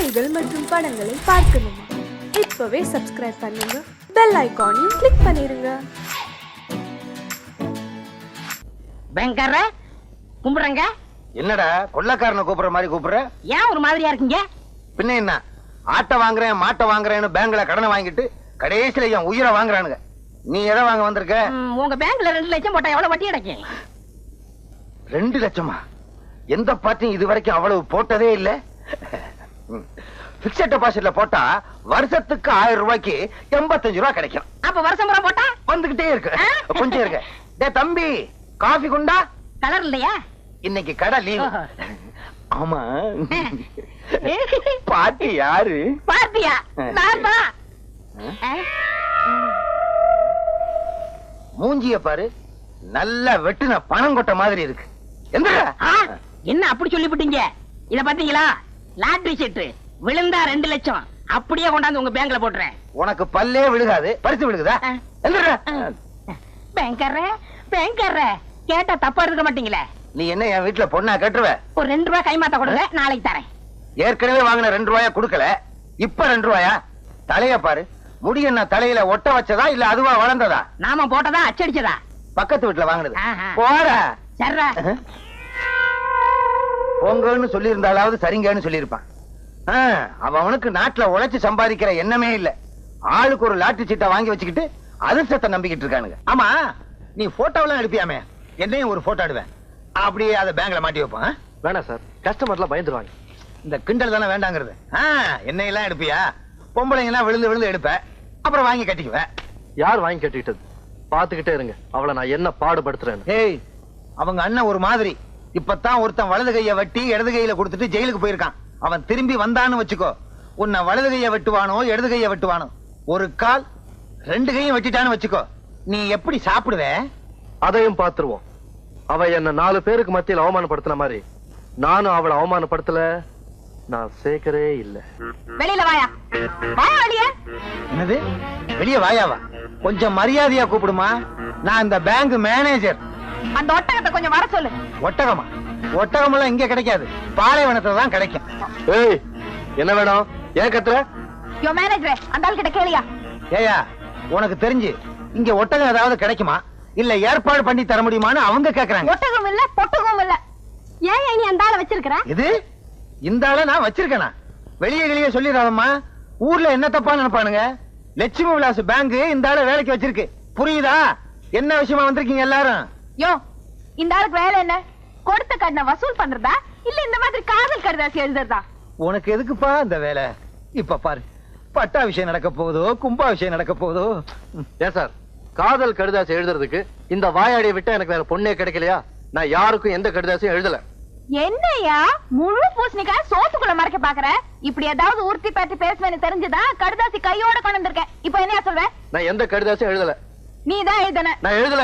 செய்திகள் மற்றும் படங்களை பார்க்கணுமா? இப்பவே சப்ஸ்கிரைப் பண்ணுங்க, பெல் ஐகானையும் கிளிக் பண்ணிருங்க. பயங்கர கும்பிடுறங்க. என்னடா கொள்ளக்காரனை கூப்பிடுற மாதிரி கூப்பிடுற? ஏன் ஒரு மாதிரியா இருக்கீங்க? பின்ன என்ன, ஆட்டை வாங்குறேன் மாட்டை வாங்குறேன்னு பேங்க்ல கடனை வாங்கிட்டு கடைசியில என் உயிரை வாங்குறானுங்க. நீ எதை வாங்க வந்திருக்க? உங்க பேங்க்ல 2 லட்சம் போட்டா எவ்வளவு வட்டி கிடைக்கும்? 2 லட்சமா? எந்த பார்ட்டியும் இது வரைக்கும் அவ்வளவு போட்டதே இல்ல. பிக்ஸட் டெபாசிட்ல போட்டா வருஷத்துக்கு 1000 ரூபாய்க்கு 85 ரூபாய் கிடைக்கும். அப்ப வருஷம் பூரா போட்டா வந்துகிட்டே இருக்கு. கொஞ்சம் இருக்கு. டேய் தம்பி, காபி குண்டா? கலர் இல்லையா? இன்னைக்கு கடை லீவ். ஆமா, பார்ட்டி யாரு? பார்ட்டியா? நான் தான். மூஞ்சிய பாரு, நல்லா வெட்டுன பணம் கொட்ட மாதிரி இருக்கு. என்ன அப்படி சொல்லிவிட்டீங்க? இத பாத்தீங்களா? லாட்டரி சீட்டு விழுந்தா 2 லட்சம் அப்படியே கொண்டாந்து உங்க பேங்க்ல போட்டுறேன். உனக்கு பல்லே விழுகாது, பரிசு விழுகுதா? பேங்கர்ற கேட்டா தப்பா இருக்க மாட்டீங்களே. நீ என்ன என் வீட்டுல பொண்ணா கட்டுருவ? ஒரு 2 ரூபாய் கைமாத்த கொடுங்க, நாளைக்கு தரேன். ஏற்கனவே வாங்கின 2 ரூபாயா கொடுக்கல, இப்ப 2 ரூபாயா? தலைய பாரு, முடி என்ன தலையில ஒட்ட வச்சதா இல்ல அதுவா வளர்ந்ததா? நாம போட்டதா அச்சடிச்சதா? பக்கத்து வீட்டுல வாங்கினது. போற சர்ரா பொங்கல்னு சொல்லி இருந்தாலாவது சரிங்கன்னு சொல்லியிருப்பான். அவனுக்கு நாட்டுல உழைச்சு சம்பாதிக்கிற எண்ணமே இல்ல. ஆளுக்கு ஒரு லாட்டரி சீட்டை வாங்கி வச்சுக்கிட்டு அதிர்ஷ்டத்தை நம்பிக்கிட்டு இருக்கானுங்க. ஆமா, நீ போட்டோவெல்லாம் எடுப்பியாமே, என்னையும் ஒரு போட்டோ எடுவேன். அப்படியே அதை பேங்க்ல மாட்டி வைப்பான். வேணாம் சார், கஸ்டமர்லாம் பயந்துருவாங்க. இந்த கிண்டல் தானே வேண்டாங்கிறது. என்னையெல்லாம் எடுப்பியா? பொம்பளைங்க எல்லாம் விழுந்து விழுந்து எடுப்ப, அப்புறம் வாங்கி கட்டிக்குவேன். யார் வாங்கி கட்டிக்கிட்டது? பாத்துக்கிட்டே இருங்க, அவளை நான் என்ன பாடுபடுத்துறேன். ஏய், அவங்க அண்ணன் ஒரு மாதிரி. இப்பதான் ஒருத்தன் வலது கைய வெட்டி இடது கையில கொடுத்துட்டு ஜெயிலுக்கு போயிருக்கான். அவன் திரும்பி வந்தான்னு வச்சுக்கோ, உன்னை வலது கைய வெட்டுவானோ இடது கைய வெட்டுவானோ. ஒரு கால் 2 கையும் வெட்டிட்டான்னு வச்சுக்கோ, நீ எப்படி சாப்பிடுவ? அதையும் பாத்துருவோம். அவ என்ன 4 பேருக்கு மத்தியில் அவமானப்படுத்தின மாதிரி நானும் அவளை அவமானப்படுத்தல. நான் சேர்க்கவே இல்ல. வெளியில வாயா, வாயா வெளிய. என்னது வெளிய வாயாவா? கொஞ்சம் மரியாதையா கூப்பிடுமா, நான் இந்த பேங்க் மேனேஜர். அந்த ஒட்டகத்தை கொஞ்சம் வர சொல்லு. ஒட்டகமா? ஒட்டகம் எல்லாம் இங்க கிடைக்காது, பாலைவனத்துல தான் கிடைக்கும். ஏய், என்ன வேணும்? ஏன் கத்துற? யோ மேனேஜர், அந்த ஆள் கிட்ட கேளியா. ஏயா, உனக்கு தெரிஞ்சு இங்க ஒட்டகம் ஏதாவது கிடைக்குமா இல்ல ஏற்பாடு பண்ணி தர முடியுமான்னு அவங்க கேக்குறாங்க. ஒட்டகம் இல்ல பொட்டகம் இல்ல. ஏன் நீ அந்த ஆளை வச்சிருக்கிற? இது இந்த ஆளை நான் வச்சிருக்கேனா? வெளியே வெளியே சொல்லிடாதம்மா, ஊர்ல என்ன தப்பா நினைப்பானுங்க. லட்சுமி விலாஸ் பேங்க் இந்த ஆளை வேலைக்கு வச்சிருக்கு, புரியுதா? என்ன விஷயமா வந்திருக்கீங்க எல்லாரும்? யோ, இந்த ஆளுக்கு வேலை என்ன? கொடுத்த கடனை வசூல் பண்றதா இல்ல இந்த மாதிரி காதல் கடிதாசி எழுதுறதா? உனக்கு எதுக்குப்பா இந்த வேலை? இப்ப பாரு, பட்டா விஷயம் நடக்க போகுதோ கும்பா விஷயம் நடக்க போகுதோ. ஏன் சார், காதல் கடிதாசி எழுதுறதுக்கு இந்த வாயாடியை விட்டா எனக்கு வேற பொண்ணே கிடைக்கலையா? நான் யாருக்கும் எந்த கடிதாசியும் எழுதல. என்னையா முழு பூசணிக்காய் சோத்துக்குள்ள மறைக்க பாக்குற? இப்படி ஏதாவது உறுத்தி பற்றி பேசுவேன்னு தெரிஞ்சுதா கடிதாசி கையோட கொண்டு வந்திருக்கேன். இப்ப என்ன சொல்ற? நான் எந்த கடிதாசியும் எழுதல. நீ தான் எழுதன. நான் எழுதல.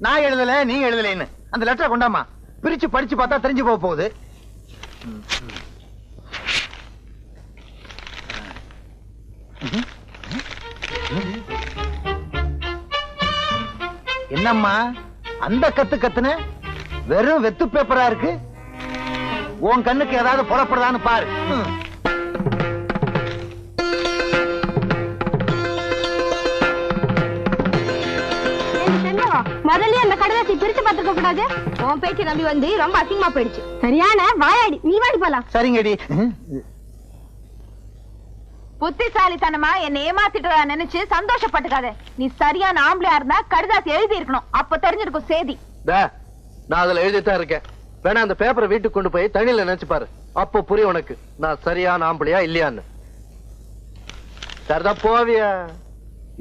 நான் எழுதல, நீ எழுதலைன்னு அந்த லெட்டரை கொண்டாமா, பிரிச்சு படிச்சு பார்த்தா தெரிஞ்சு போக போகுது. என்னம்மா அந்த கத்து கத்துன? வெறும் வெத்து பேப்பரா இருக்கு. உன் கண்ணுக்கு ஏதாவது புறப்படுதான்னு பாரு. முதல்ல அந்த கடிதாசி பிரிச்சு பார்த்துக்க கூடாது. உன் பேச்சு நம்பி வந்து ரொம்ப அசிங்கமா போயிடுச்சு. சரியான வாயாடி, நீ வாடி போலாம். சரிங்கடி. புத்திசாலித்தனமா என்ன ஏமாத்திட்டு நினைச்சு சந்தோஷப்பட்டுக்காத. நீ சரியான ஆம்பளையா இருந்தா கடிதாசி எழுதி இருக்கணும், அப்ப தெரிஞ்சிருக்கும் சேதி. நான் அதுல எழுதித்தான் இருக்கேன். வேணா அந்த பேப்பரை வீட்டுக்கு கொண்டு போய் தண்ணியில நினைச்சு பாரு, அப்போ புரியும் உனக்கு நான் சரியான ஆம்பளையா இல்லையான்னு. சரிதான் போவியா?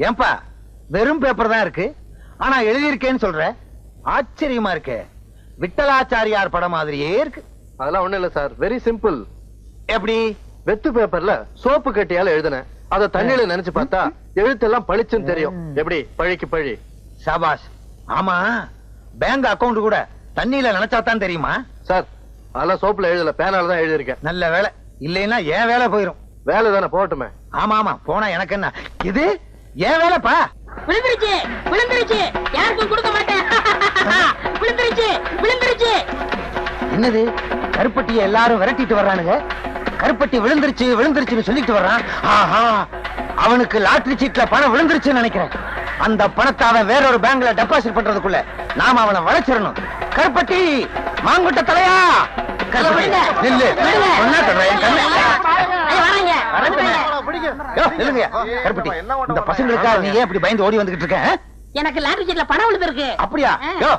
ஏன்பா வெறும் பேப்பர் தான் இருக்கு, ஆனா எழுதியிருக்கேன்னு சொல்ற? ஆச்சரியமா இருக்கு. விட்டலாச்சாரியார் படம் மாதிரியே இருக்கு. அதெல்லாம் ஒண்ணு இல்ல சார், வெரி சிம்பிள். எப்படி? வெத்து பேப்பர்ல சோப்பு கட்டியால எழுதுனேன், அத தண்ணியில நினைச்சு பார்த்தா எழுத்தெல்லாம் பளிச்சுன்னு தெரியும். எப்படி? பழிக்கு பழி. சபாஷ். ஆமா, பேங்க் அக்கவுண்ட் கூட தண்ணியில நினைச்சாதான் தெரியுமா? சார், அதெல்லாம் சோப்புல எழுதல, பேனால தான் எழுதியிருக்கேன். நல்ல வேலை, இல்லைன்னா ஏன் வேலை போயிரும். வேலை தானே, போட்டுமே. ஆமா ஆமா, போனா எனக்கு என்ன, இது ஏன் வேலைப்பா. விழுந்துருச்சு விழுந்துருச்சு, யாருக்கும் கொடுக்க மாட்டேன். விழுந்துருச்சு விழுந்துருச்சு. என்னது கருப்பட்டியை எல்லாரும் விரட்டிட்டு வர்றானுங்க. கருப்பட்டி விழுந்துருச்சு விழுந்துருச்சுன்னு சொல்லிட்டு வர்றான். ஆஹா, அவனுக்கு லாட்டரி சீட்ல பணம் விழுந்துருச்சுன்னு நினைக்கிறேன். அந்த பணத்தை அவன் வேற ஒரு பேங்க்ல டெபாசிட் பண்றதுக்குள்ள நாம அவனை வளைச்சிடணும். கருப்பட்டி, மாங்குட்ட தலையா, கருப்பட்டி, நில்லு. சொன்னா சொல்றேன், கண்ணு. யோ, நில்லுங்க. கருப்பட்டி, இந்த பசங்களுக்காக நீ ஏன் இப்படி பயந்து ஓடி வந்துகிட்டு இருக்க? எனக்கு லாட்டரி சீட்ல பணம் விழுந்திருக்கு. அப்படியா? யோ,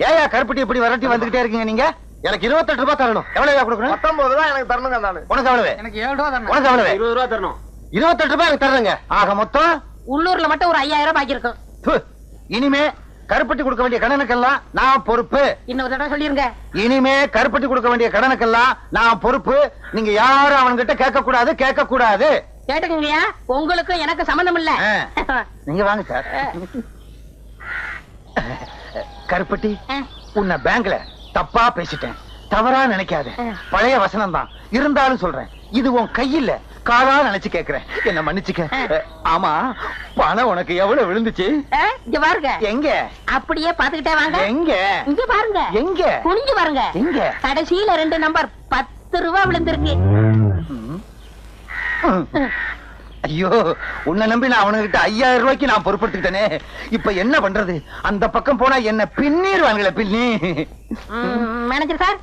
ஏயா கருப்பட்டி இப்படி விரட்டி வந்துகிட்டே இருக்கீங்க நீங்க? எனக்கு 28 ரூபாய் தரணும். எவ்வளவு கொடுக்கணும்? 19 ரூபாய் எனக்கு தரணுங்க. நானு உனக்கு எவ்வளவு? எனக்கு 7 ரூபா தரணும். உனக்கு எவ்வளவு? 20 ரூபா தரணும். 28 ரூபாய் எனக்கு தர்றேங்க. ஆக மொத்தம் உள்ளூர்ல மட்டும் ஒரு 5000 ரூபாய் பாக்கி இருக்கும். ப்பு, இனிமே கருப்பட்டி கொடுக்க வேண்டிய கடனுக்கெல்லாம் நான் பொறுப்பு. இன்னொரு தடவை சொல்லிருங்க. இனிமே கருப்பட்டி கொடுக்க வேண்டிய கடனுக்கெல்லாம் நான் பொறுப்பு. நீங்க யாரும் அவன்கிட்ட கேட்க கூடாது, கேட்க கூடாது. கேட்டுக்கங்கய்யா, உங்களுக்கும் எனக்கு சம்பந்தம் இல்ல. நீங்க வாங்க சார். கருப்பட்டி, உன்னை பேங்க்ல தப்பா பேசிட்டேன், தவறா நினைக்காத. பழைய வசனம் தான் இருந்தாலும் சொல்றேன். இது உன் கையில காலா நினைச்சு கேக்குறேன், என்ன மன்னிச்சுக்க. ஆமா, பணம் உனக்கு எவ்வளவு விழுந்துச்சு? இங்க பாருங்க. எங்க? அப்படியே பாத்துக்கிட்டே வாங்க. எங்க? இங்க பாருங்க. எங்க? குனிஞ்சு பாருங்க. எங்க? கடைசியில 2 நம்பர் 10 ரூபாய் விழுந்திருக்கு. ஐயோ, உன்னை நம்பி நான் அவனுகிட்ட 5000 ரூபாய்க்கு நான் பொறுப்படுத்திட்டேனே. இப்ப என்ன பண்றது? அந்த பக்கம் போனா என்ன பின்னிடுவாங்களே, பின்னி. மேனேஜர் சார்,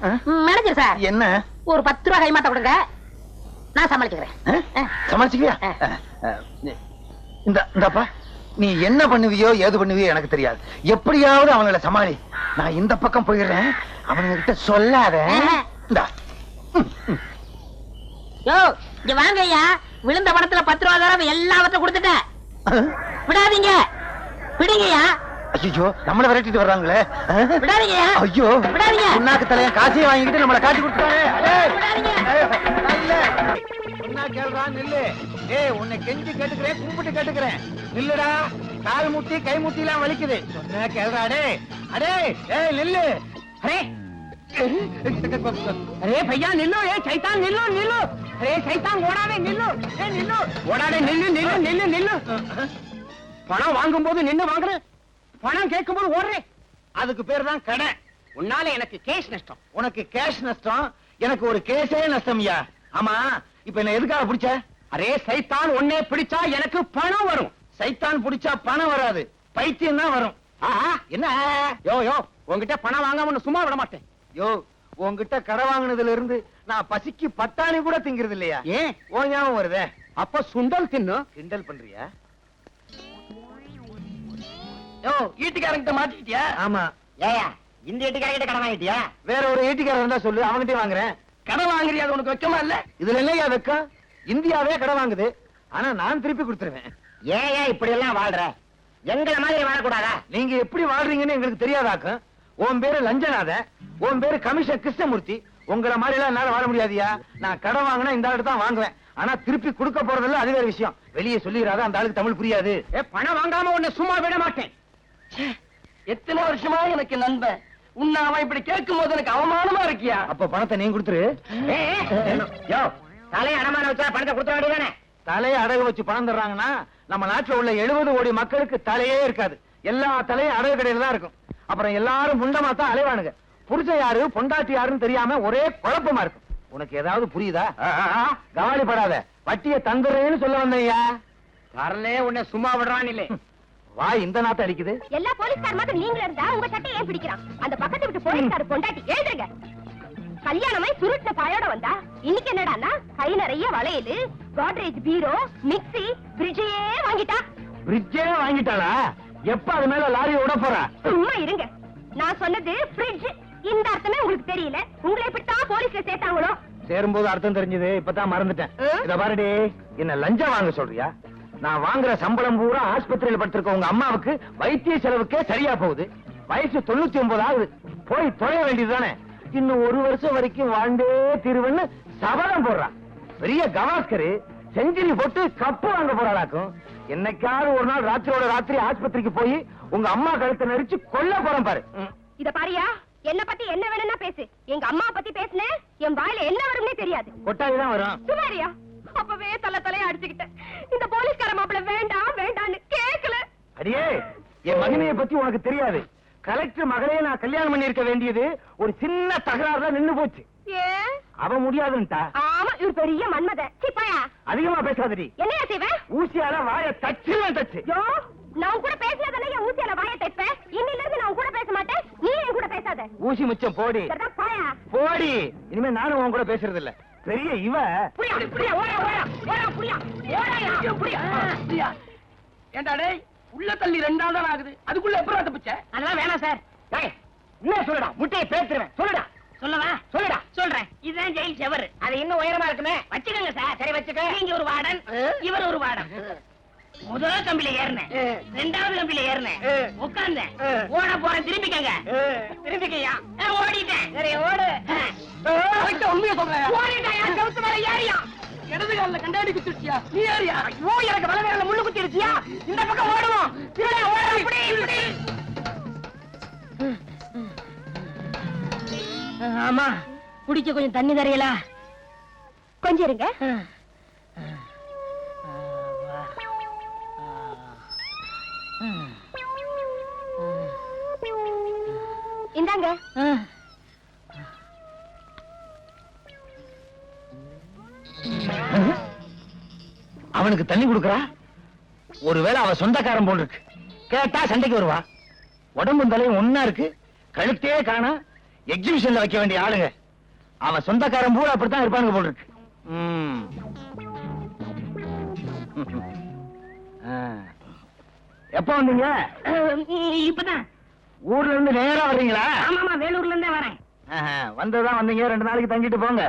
மேனேஜர் சார், என்ன? ஒரு 10 ரூபாய் கைமாத்த கொடுங்க, நான் சமாளிச்சுக்கிறேன். சமாளிச்சுக்கியா? இந்தப்பா, நீ என்ன பண்ணுவியோ ஏது பண்ணுவியோ எனக்கு தெரியாது. எப்படியாவது அவங்கள சமாளி. நான் இந்த பக்கம் போயிடுறேன், அவனுங்க கிட்ட சொல்லாத. இந்தா. யோ, இங்க வாங்க ஐயா. விழுந்த பணத்துல 10 ரூபாய் தடவை எல்லாவற்றையும் கொடுத்துட்டேன். விடாதீங்க, விடுங்கய்யா. ஐயோ, நம்மள விரட்டிட்டு வர்றாங்களே. விடாதீங்கய்யா. ஐயோ, விடாதீங்க. உன்னாக்கு தலைய காசையும் வாங்கிட்டு நம்மள காட்டி கொடுத்தாரு. விடாதீங்க. உன்னை கெஞ்சி கேட்டுக்கிறேன், கூப்பிட்டு கேட்டுக்கிறேன். நில்லுடா, கால் முட்டி கை முட்டி எல்லாம் வலிக்குது. சொன்ன கேள்றா. அடே ஏய் நில்லு. अरे भैया निल्लो, ये शैतान निल्लो निल्लो. अरे शैतान ஓடாதே நில்லு. ஏ நில்லு. ஓடாதே நில்லு நில்லு நில்லு நில்லு. பணம் வாங்கும்போது நின்னு வாங்குற, பணம் கேட்கும்போது ஓடுறே. அதுக்கு பேர் தான் கடை. உன்னால எனக்கு கேஷ் நஷ்டம். உனக்கு கேஷ் நஷ்டம், எனக்கு ஒரு கேஸே நஷ்டம்யா. ஆமா, இப்ப என்ன எதுக்காக பிடிச்ச? அரே சைத்தான், உன்னை பிடிச்சா எனக்கு பணம் வரும். சைத்தான் பிடிச்சா பணம் வராது, பைத்தியம் தான் வரும். என்ன யோ யோ, உன்கிட்ட பணம் வாங்காம சும்மா விட மாட்டேன். யோ, உன்கிட்ட கடை வாங்கினதுல இருந்து நான் பசிக்கு பட்டாணி கூட திங்கிறது இல்லையா? ஏன்? ஓ ஞாபகம் வருதே. அப்ப சுண்டல் தின்னு. கிண்டல் பண்றியா? யோ, ஈட்டுக்காரங்கிட்ட மாட்டிக்கிட்டியா? ஆமா. ஏயா, இந்த ஈட்டுக்காரங்கிட்ட கடன் வாங்கிட்டியா? வேற ஒரு ஈட்டிக்காரர் இருந்தா சொல்லு, அவன்கிட்ட வாங்குறேன். கடன் வாங்குறியா? அது உனக்கு வெக்கமா இல்ல? இதுல இல்லையா வெக்கம்? இந்தியாவே கடை வாங்குது, ஆனா நான் திருப்பி கொடுத்துருவேன். ஏன் இப்படி எல்லாம் வாழ்ற? எங்களை மாதிரி வாழக்கூடாதா? நீங்க எப்படி வாழ்றீங்கன்னு எங்களுக்கு தெரியாதாக்கும். உன் பேரு லஞ்சநாத, உன் பேரு கமிஷன் கிருஷ்ணமூர்த்தி. உங்களை மாதிரி எல்லாம் என்னால வாழ முடியாதியா. நான் கடன் வாங்கினா இந்த ஆளுக்கு தான் வாங்குவேன், ஆனா திருப்பி கொடுக்க போறதில்ல, அது வேற விஷயம். வெளியே சொல்லிடாத, அந்த ஆளுக்கு தமிழ் புரியாது. பணம் வாங்காம உன்னை சும்மா விட மாட்டேன். எத்தனை வருஷமா எனக்கு நண்பன், உன்னை அவன் இப்படி கேட்கும் போது எனக்கு அவமானமா இருக்கியா? அப்ப பணத்தை நீ கொடுத்துரு. யோ, தலையை அடமான வச்சா பணத்தை கொடுத்த வேண்டியதானே? தலையை அடகு வச்சு பணம் தர்றாங்கன்னா நம்ம நாட்டுல உள்ள 70 கோடி மக்களுக்கு தலையே இருக்காது. எல்லா தலையும் அடகு கடையில தான் இருக்கும். அப்புறம் எல்லாரும் முண்டமா தான் அலைவானுங்க. புருஷன் யாரு பொண்டாட்டி யாருன்னு தெரியாம ஒரே குழப்பமா இருக்கும். உனக்கு ஏதாவது புரியுதா? கவலைப்படாத, வட்டியை தந்துடுறேன்னு சொல்ல வந்தையா. வரலே, உன்னை சும்மா விடுறான் இல்லை. வா, இந்த நாட்டை அடிக்குது. எல்லா போலீஸ்கார மாதிரி நீங்களும் இருந்தா உங்க சட்டை ஏன் பிடிக்கிறான்? அந்த பக்கத்து விட்டு போலீஸ்கார பொண்டாட்டி எழுதுங்க. கல்யாணமே சுருட்ட பாயோட வந்தா இன்னைக்கு என்னடான்னா கை நிறைய வளையல், கோட்ரேஜ் பீரோ, மிக்ஸி, ஃப்ரிட்ஜே வாங்கிட்டா. பிரிட்ஜே வாங்கிட்டாளா? எப்ப அது மேல லாரி விட போறா? சும்மா இருங்க, நான் சொன்னது ஃப்ரிட்ஜ். இந்த அர்த்தமே உங்களுக்கு தெரியல. உங்களை இப்படித்தான் போலீஸ்ல சேர்த்தாங்களோ? சேரும்போது அர்த்தம் தெரிஞ்சது, இப்பதான் மறந்துட்டேன். இத பாருடி, என்ன லஞ்சம் வாங்க சொல்றியா? நான் வாங்குற சம்பளம் பூரா ஆஸ்பத்திரியில படுத்திருக்க உங்க அம்மாவுக்கு வைத்திய செலவுக்கே சரியா போகுது. வயசு 99 ஆகுது. போய் தொலைய வேண்டியதுதானே. இன்னும் 1 வருஷம் வரைக்கும் வாழ்ந்தே தீருவன்னு சபதம் போடுறான். பெரிய கவாஸ்கரு செஞ்சுரி போட்டு கப்பு வாங்க போறாளாக்கும். என்னைக்காவது ஒரு நாள் ராத்திரியோட ராத்திரி ஆஸ்பத்திரிக்கு போய் உங்க அம்மா கழுத்தை நெரிச்சு கொல்ல போறேன் பாரு. இத பாரியா, என்ன பத்தி என்ன வேணும்னா பேசு. எங்க அம்மா பத்தி பேசுனேன், என் வாயில என்ன வரும்னே தெரியாது. கொட்டாயிதான் வரும். சுமாரியா, அப்பவே தலைய அடிச்சுக்கிட்டேன். இந்த போலீஸ்கார மாப்பிள வேண்டாம் வேண்டான்னு கேட்கல. அடியே, என் மகனைய பத்தி உனக்கு தெரியாது. கலெக்டர் மகளே நான் கல்யாணம் பண்ணி இருக்க வேண்டியது ஒரு சின்ன தகராறுல நின்னு போச்சு. ஏன்? அவ முடியாதுன்ட்டா. ஆமா, இவர் பெரிய மன்மதன். சிப்பாயா அதிகமா பேசாதடி. என்னையா செய்வேன்? ஊசியால வாய தச்சுவேன் தச்சு. யோ, நான் கூட பேசினதானே என் ஊசியால வாயை தைப்பேன். இன்னில இருந்து நான் கூட பேச மாட்டேன். நீ என் கூட பேசாத. ஊசி மிச்சம் போடி. சரிதான், பாயா. போடி. இனிமே நானும் உன் கூட பேசுறது இல்ல. பெரிய இவ. புரியா, புரியா, ஓடா, ஓடா, ஓடா, புரியா, ஓடாயா, புரியா. ஏண்டா டேய், உள்ள தள்ளி 2 நாள் தான் ஆகுது. அதுக்குள்ள எப்பறா தப்பிச்ச? அதெல்லாம் வேணாம் சார். டேய், என்ன சொல்லுடா? முட்டையை பேத்துறேன். சொல்லுடா. சொல்லவா? சொல்லுடா. சொல்றேன். இதுதான் ஜெயில் செவர். அது இன்னும் உயரமா இருக்குமே. வச்சுக்கோங்க சார். சரி வச்சுக்க. நீங்க ஒரு வார்டன், இவர் ஒரு வார்டன். முதல் கம்பியில ஏறினேன், 2வது கம்பியில ஏறினேன், உட்கார்ந்தேன், ஓட போறேன். திரும்பிக்கங்க. திரும்பிக்கையா? ஓடிட்டேன். சரி ஓடு. உண்மையை சொல்றேன். ஓடிட்டாயா? செவுத்து மேல ஏறியா? இடது காலில் கண்டாடி குத்திருச்சியா? நீ ஏறியா? ஐயோ, எனக்கு வலது கால்ல முள்ளு குத்திருச்சியா? இந்த பக்கம் ஓடுவோம். திருட ஓட. இப்படி இப்படி. ஆமா, குடிக்க கொஞ்சம் தண்ணி தரையலா? கொஞ்சம் இருங்க. இந்தாங்க. அவனுக்கு தண்ணி கொடுக்கறா? ஒருவேளை அவ சொந்தக்காரன் போல் இருக்கு. கேட்டா சண்டைக்கு வருவா. உடம்பும் தலையும் ஒன்னா இருக்கு. கழுத்தே காணா. எக்ஸிபிஷன்ல வைக்க வேண்டிய ஆளுங்க. அவன் சொந்தக்காரன் பூரா அப்படித்தான் இருப்பானுங்க போல் இருக்கு. எப்ப வந்தீங்க? இப்பதான். ஊர்ல இருந்து நேரா வர்றீங்களா? ஆமாமா, வேலூர்ல இருந்தே வரேன். வந்ததான் வந்தீங்க. 2 நாளைக்கு தங்கிட்டு போங்க.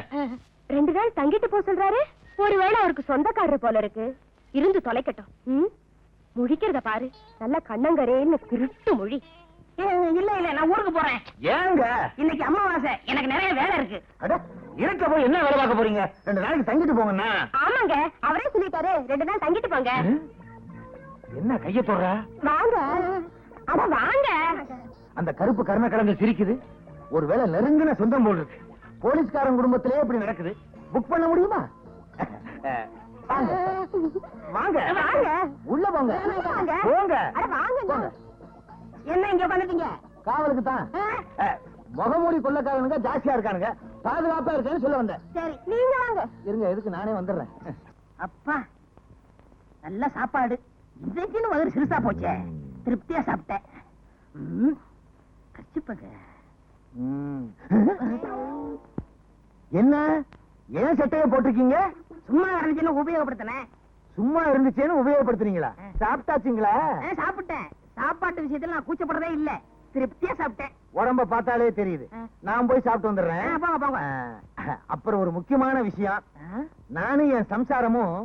2 நாள் தங்கிட்டு போ சொல்றாரு. ஒருவேளை அவருக்கு சொந்தக்காரர் போல இருக்கு. இருந்து தொலைக்கட்டும். முழிக்கிறத பாரு. நல்ல கண்ணங்கரேன்னு திருட்டு மொழி. இல்ல இல்ல, நான் ஊருக்கு போறேன். ஏங்க? இன்னைக்கு அமாவாசை. எனக்கு நிறைய வேலை இருக்கு. அட, இருக்க போய் என்ன வேலை பார்க்க போறீங்க? 2 நாளைக்கு தங்கிட்டு போங்கண்ணா. ஆமாங்க, அவரே சொல்லிட்டாரு. 2 நாள் தங்கிட்டு போங்க. என்ன கைய தொடுற? வாங்க. அட வாங்க. அந்த கருப்பு கருணை கலந்து சிரிக்குது. ஒருவேளை நெருங்கின சொந்தம் போல் இருக்கு. போலீஸ்காரன் குடும்பத்திலே இப்படி நடக்குது. புக் பண்ண முடியுமா? வாங்க வாங்க வாங்க. உள்ள போங்க. வாங்க. போங்க. அட வாங்க. என்ன இங்க வந்துட்டீங்க? காவலுக்கு தான். முகமூடி கொள்ளக்காரனுங்க ஜாஸ்தியா இருக்கானுங்க. பாதுகாப்பா இருக்கேன்னு சொல்ல வந்தேன். சரி, நீங்க வாங்க. இருங்க, எதுக்கு நானே வந்துடுறேன். அப்பா, நல்ல சாப்பாடு. இதுக்குன்னு முதல்ல சிறுசா போச்சே. திருப்தியா சாப்பிட்டேன். கச்சிப்பங்க. என்ன ஏன் சட்டையை போட்டிருக்கீங்க? சும்மா இருந்துச்சுன்னு உபயோகப்படுத்தினேன். சும்மா இருந்துச்சேன்னு உபயோகப்படுத்துறீங்களா? சாப்பிட்டாச்சுங்களா? சாப்பிட்டேன். சாப்பாட்டு விஷயத்துல நான் கூச்சப்படுறதே இல்ல. திருப்தியா சாப்பிட்டேன். உடம்ப பார்த்தாலே தெரியுது. நான் போய் சாப்பிட்டு வந்துடுறேன். போங்க போங்க. அப்புறம் ஒரு முக்கியமான விஷயம். நானும் என் சம்சாரமும்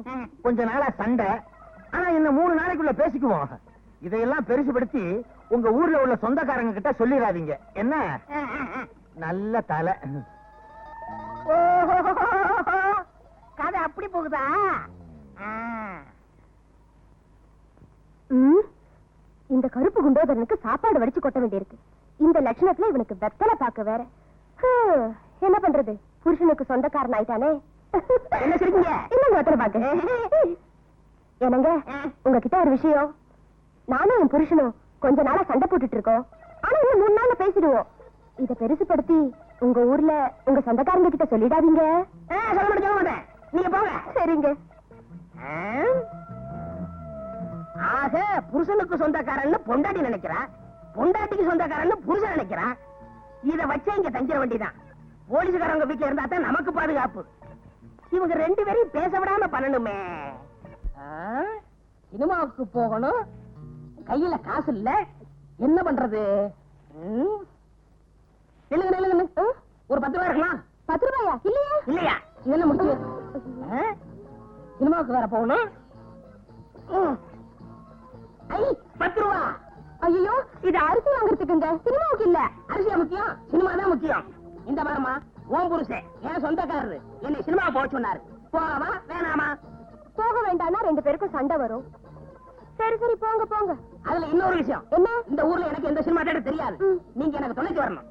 கொஞ்ச நாளா சண்டை. ஆனா என்ன 3 நாளைக்குள்ள பேசிக்குவோம். இதையெல்லாம் பெருசுபடுத்தி உங்க ஊர்ல உள்ள சொந்தக்காரங்க கிட்ட சொல்லிடாதீங்க. என்ன? நல்ல தலை. கதை அப்படி போகுதா? இந்த கருப்பு குண்டோதரனுக்கு சாப்பாடு வடிச்சு கொட்ட வேண்டியிருக்கு. இந்த லட்சணத்துல இவனுக்கு வெத்தலை பாக்க வேற. என்ன பண்றது? புருஷனுக்கு சொந்தக்காரன் ஆயிட்டானே. என்ன சொல்றீங்க? இன்னும் வெத்தலை பாக்க. என்னங்க, உங்ககிட்ட ஒரு விஷயம். நானும் என் புருஷனும் கொஞ்ச நாளா சண்டை போட்டுட்டு இருக்கோம். ஆனா இன்னும் 3 நாள்ல பேசிடுவோம். இத பெருசுபடுத்தி உங்க ஊர்ல உங்க சொந்தக்காரங்க கிட்ட சொல்லிடாதீங்க. சொல்ல மாட்டேன். நீங்க போங்க. சரிங்க. ஆக புருஷனுக்கு சொந்தக்காரன்னு பொண்டாட்டி நினைக்கிறான், பொண்டாட்டிக்கு சொந்தக்காரன்னு புருஷன் நினைக்கிறான். இத வச்சே இங்க தங்கிட வேண்டியதான். போலீஸ்காரங்க வீட்டுல இருந்தா தான் நமக்கு பாதுகாப்பு. இவங்க 2 பேரையும் பேச விடாம பண்ணணுமே. சினிமாவுக்கு போகணும், கையில காசு இல்ல, என்ன பண்றது? நில்லுங்க நில்லுங்க. ஒரு 10 ரூபாய் இருக்கலாம். 10 ரூபாயா? இல்லையா? இல்லையா? இது என்ன முடிச்சு? சினிமாவுக்கு வேற போகணும். 10 ரூபா. ஐயோ, இது அரிசி வாங்குறதுக்குங்க, சினிமாவுக்கு இல்ல. அரிசியா முக்கியம்? சினிமா தான் முக்கியம். இந்த வாரமா ஓம் புருஷன் என் சொந்தக்காரரு என்னை சினிமா போக சொன்னாரு. போகவா வேணாமா? போக வேண்டாம்னா 2 பேருக்கும் சண்டை வரும். சரி சரி, போங்க போங்க. அதுல இன்னொரு விஷயம். என்ன? இந்த ஊர்ல எனக்கு எந்த சினிமா தேட தெரியாது. நீங்க எனக்கு துணைக்கு வரணும்.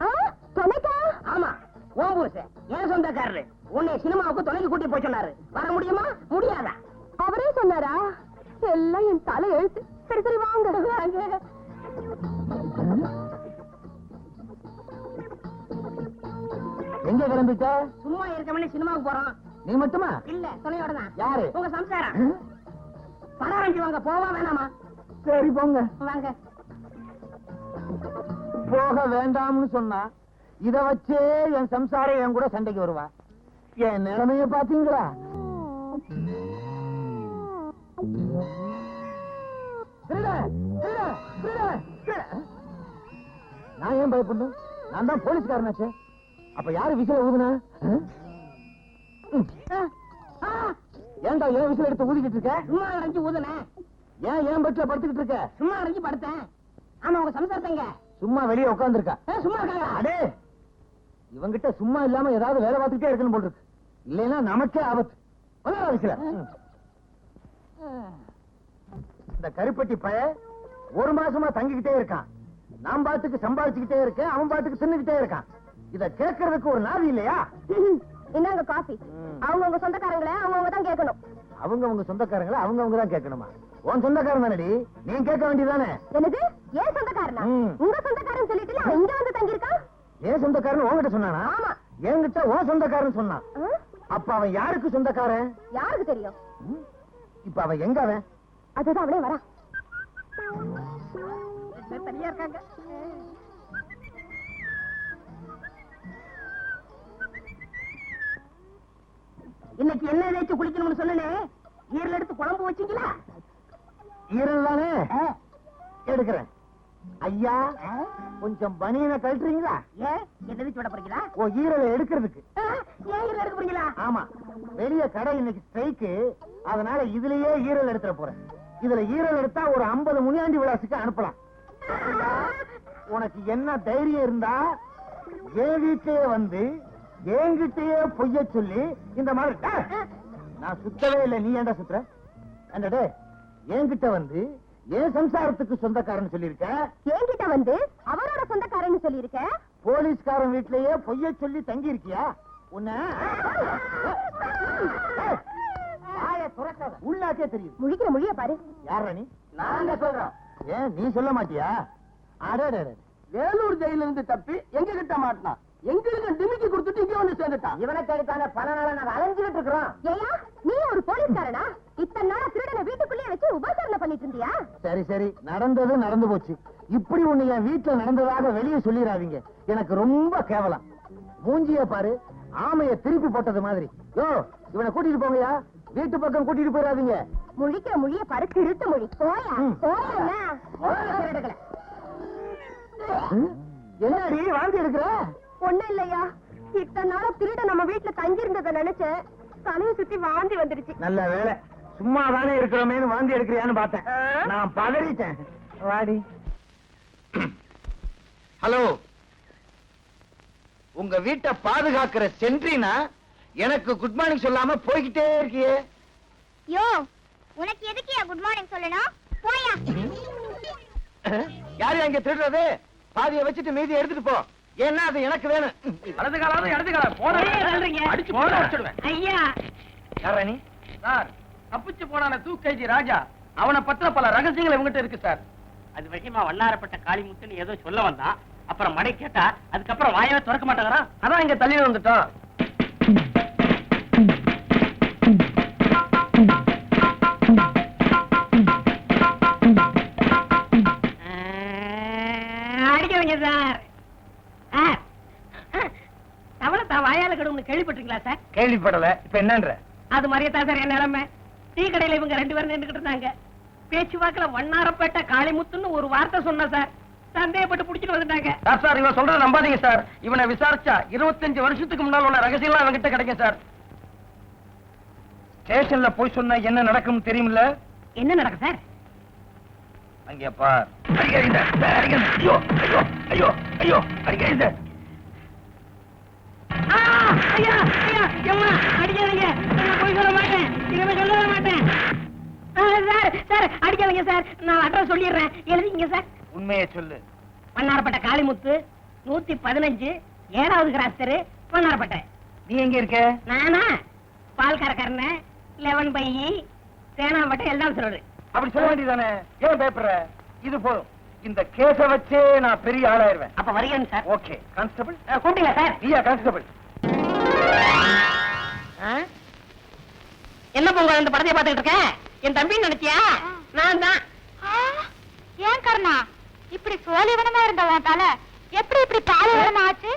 துணைக்கா? ஆமா, ஓம் புருஷன் என் சொந்தக்காரரு உன்னை சினிமாவுக்கு துணைக்கு கூட்டி போய் சொன்னாரு. வர முடியுமா முடியாதா? அவரே சொன்னாரா? எல்லாம் என் தலை எழுத்து. சரி சரி, வாங்க வாங்க. எங்க கிளம்பிட்ட? சும்மா இருக்கவனே சினிமாவுக்கு போறோம். நீ மட்டுமா? இல்ல துணையோட தான். யாரு? உங்க சம்சாரம். படம் ஆரம்பிச்சுவாங்க, போவா வேணாமா? சரி போங்க. வாங்க. போக வேண்டாம்னு சொன்னா இத வச்சே என் சம்சாரம் என் கூட சண்டைக்கு வருவா. என் நிலைமைய பாத்தீங்களா? நான் ஏன் பயப்படணும்? நான் தான் போலீஸ்காரனாச்சே. அப்ப யாரு விசில ஊதுனா? ஏன்டா ஏன் விசில் எடுத்து ஊதிக்கிட்டு இருக்க? சும்மா அடைஞ்சு ஊதுனேன். ஏன் ஏன் பெட்ல படுத்துக்கிட்டு இருக்க? சும்மா அடைஞ்சு படுத்தேன். ஆமா, உங்க சம்சாரத்தங்க சும்மா வெளியே உட்கார்ந்துருக்கா. சும்மா இருக்காங்க. அடே, இவங்கிட்ட சும்மா இல்லாம ஏதாவது வேலை பார்த்துட்டே இருக்கணும் போல் இருக்கு. இல்லைன்னா நமக்கே ஆபத்து. விசில. இந்த கருப்பட்டி பய ஒரு மாசமா தங்கிக்கிட்டே இருக்கான். நான் பாட்டுக்கு சம்பாதிச்சுக்கிட்டே இருக்கேன், அவன் பாட்டுக்கு தின்னுக்கிட்டே இருக்கான். இத கேட்கறதுக்கு ஒரு நாதி இல்லையா? என்னங்க காஃபி? அவங்க உங்க சொந்தக்காரங்களே அவங்க தான் கேட்கணும். அவங்க சொந்தக்காரங்களை அவங்க தான் கேட்கணுமா? உன் சொந்தக்காரன் தானடி, நீ கேட்க வேண்டியதானே? என்னது? ஏன் சொந்தக்காரனா? உங்க சொந்தக்காரன் சொல்லிட்டு இங்க வந்து தங்கி இருக்கான். ஏன் சொந்தக்காரன் உன்கிட்ட சொன்னானா? ஆமா. என்கிட்ட உன் சொந்தக்காரன் சொன்னான். அப்ப அவன் யாருக்கு சொந்தக்காரன்? யாருக்கு தெரியும்? இப்ப அவன் எங்க? அவன் அதுதான் அவளே வரா. சரியா இருக்காங்க. இன்னைக்கு என்ன தேய்ச்சி குளிக்கணும்னு சொன்னே, ஈரல் எடுத்து குழம்பு வச்சீங்களா? ஈரல் தானே எடுக்கிறேன். ஐயா, கொஞ்சம் பனியனை கழட்டுறீங்களா? ஏன் என்ன தேய்ச்சி விட போறீங்களா? ஓ, ஈரலை எடுக்கிறதுக்கு. ஏன் ஈரல் எடுக்க போறீங்களா? ஆமா, வெளிய கடை இன்னைக்கு ஸ்ட்ரைக்கு, அதனால இதுலயே ஈரல் எடுத்துற போறேன். இதுல ஈரல் எடுத்தா ஒரு 50 முனியாண்டி விலாசுக்கு அனுப்பலாம். உனக்கு என்ன தைரியம் இருந்தா என் வீட்லயே வந்து என்கிட்டயே பொய்ய சொல்லி இந்த மாதிரி நான் சுத்தவே இல்லை, நீ ஏன்டா சுத்துற? என்னடே, என்கிட்ட வந்து என் சம்சாரத்துக்கு சொந்தக்காரன் சொல்லிருக்க, என்கிட்ட வந்து அவரோட சொந்தக்காரன்னு சொல்லியிருக்க, போலீஸ்காரன் வீட்லயே பொய்ய சொல்லி தங்கி இருக்கியா? உன்ன உள்ளாக்கே தெரியும். முழிக்கிற மொழிய பாரு. யாரா நீ? நாங்க சொல்றோம். ஏன் நீ சொல்ல மாட்டியா? அடடே, வேலூர் ஜெயில இருந்து தப்பி எங்க கிட்ட மாட்டான், எங்களுக்கு டிமிக்கி கொடுத்துட்டு இங்க வந்து சேர்ந்துட்டான். இவனை தேடித்தான பல நாளா நாங்க அலைஞ்சுட்டு இருக்கிறோம். ஏயா, நீ ஒரு போலீஸ்காரனா? இத்தனை நாளா திருடனை வீட்டுக்குள்ளேயே வச்சு உபசரணை பண்ணிட்டு இருந்தியா? சரி சரி, நடந்தது நடந்து போச்சு. இப்படி ஒண்ணு என் வீட்டுல நடந்ததாக வெளியே சொல்லிடாதீங்க, எனக்கு ரொம்ப கேவலம். மூஞ்சிய பாரு, ஆமைய திருப்பி போட்டது மாதிரி. யோ, இவனை கூட்டிட்டு போங்கயா, வீட்டு பக்கம் கூட்டிட்டு போயிடாதீங்க. முழிக்கிற மொழிய பாரு, திருட்டு மொழி. போயா போயா. என்னடி வாந்தி எடுக்கிற? ஒண்ணும் இல்லையா, இத்தனை நாளா திருட நம்ம வீட்டுல தங்கி இருந்ததை நினைச்சேன், தலையை சுத்தி வாந்தி வந்துருச்சு. நல்ல வேலை, சும்மா தானே இருக்கிறோமேனு வாந்தி எடுக்கிறியான்னு பார்த்தேன். நான் பதறிட்டேன். வாடி. ஹலோ, உங்க வீட்டை பாதுகாக்கிற சென்ட்ரினா எனக்கு குட் மார்னிங் சொல்லாம போய்கிட்டே இருக்கியே. யோ, உனக்கு எதுக்கு குட் மார்னிங் சொல்லணும்? போயா. யாரு அங்க திருடுறது? பாதியை வச்சுட்டு மீதியை எடுத்துட்டு போ, ஏன்னா அது எனக்கு வேணும். வலது காலாவது இடது காலம் அடிச்சு போட வச்சிடுவேன். ஐயா, யாரா நீ? சார், தப்பிச்சு போனான தூக்கேஜி ராஜா, அவனை பத்தின பல ரகசியங்கள் இவங்கிட்ட இருக்கு சார். அது விஷயமா வண்ணாரப்பட்ட காளிமுத்துன்னு ஏதோ சொல்ல வந்தான். அப்புறம் மடை கேட்டா அதுக்கப்புறம் வாயவே திறக்க மாட்டாங்கறான். அதான் இங்க தள்ளி வந்துட்டோம். அடிக்கவங்க சார். தவளை தான் வாயால கடும்னு கேள்விப்பட்டிருக்கீங்களா சார்? கேள்விப்படல. இப்ப என்னன்ற? அது மாதிரியே தான் சார் என் நிலைமை. டீ கடையில இவங்க 2 பேரும் நின்றுகிட்டு இருந்தாங்க. பேச்சுவாக்குல வண்ணாரப்பேட்டை காளிமுத்துன்னு ஒரு வார்த்தை சொன்ன சார். சந்தேகப்பட்டு புடிச்சிட்டு வந்துட்டாங்க. சார், இவன் சொல்றத நம்பாதீங்க சார். இவனை விசாரிச்சா 25 வருஷத்துக்கு முன்னால் உள்ள ரகசியம்லாம் அவன்கிட்ட கிடைக்கும் சார். ஸ்டேஷன்ல போய் சொன்னா என்ன நடக்கும் தெரியுமில்ல? என்ன நடக்கும் சார்? அங்கே பார். அடிக்காதீங்க, அடிக்காதீங்க. ஐயோ ஐயோ ஐயோ ஐயோ, அடிக்காதீங்க. ஐயா ஐயா, எம்மா அடிக்காதீங்க. நான் போய் சொல்ல மாட்டேன், இனிமே சொல்ல மாட்டேன். சார் சார், அடிக்காதீங்க சார். நான் அட்ரஸ் சொல்லிடுறேன், எழுதிங்க சார். உண்மையை சொல்லு. வண்ணாரப்பேட்டை காளிமுத்து 115 7வது கிராஸ் தெரு, வண்ணாரப்பேட்டை. நீ எங்க இருக்க? நானா பால்காரக்காரன 11 பை சேனாம்பட்டை எல்லாம் சொல்றது. அப்படி சொல்ல வேண்டியதானே, ஏன் பயப்படுற? இது போதும், இந்த கேஸ வச்சே நான் பெரிய ஆளாயிருவேன். அப்ப வரீங்க சார். Okay constable. கூப்பிடுங்க சார். நீயா கான்ஸ்டபிள்? என்ன பொங்கல் இந்த படத்தை பார்த்துக்கிட்டு இருக்கேன்? என் தம்பி நினைச்சியா? நான் தான். ஏன் கர்ணா இப்படி சோழிவனமா இருந்தவன் தல எப்படி இப்படி பாலைவனம் ஆச்சு?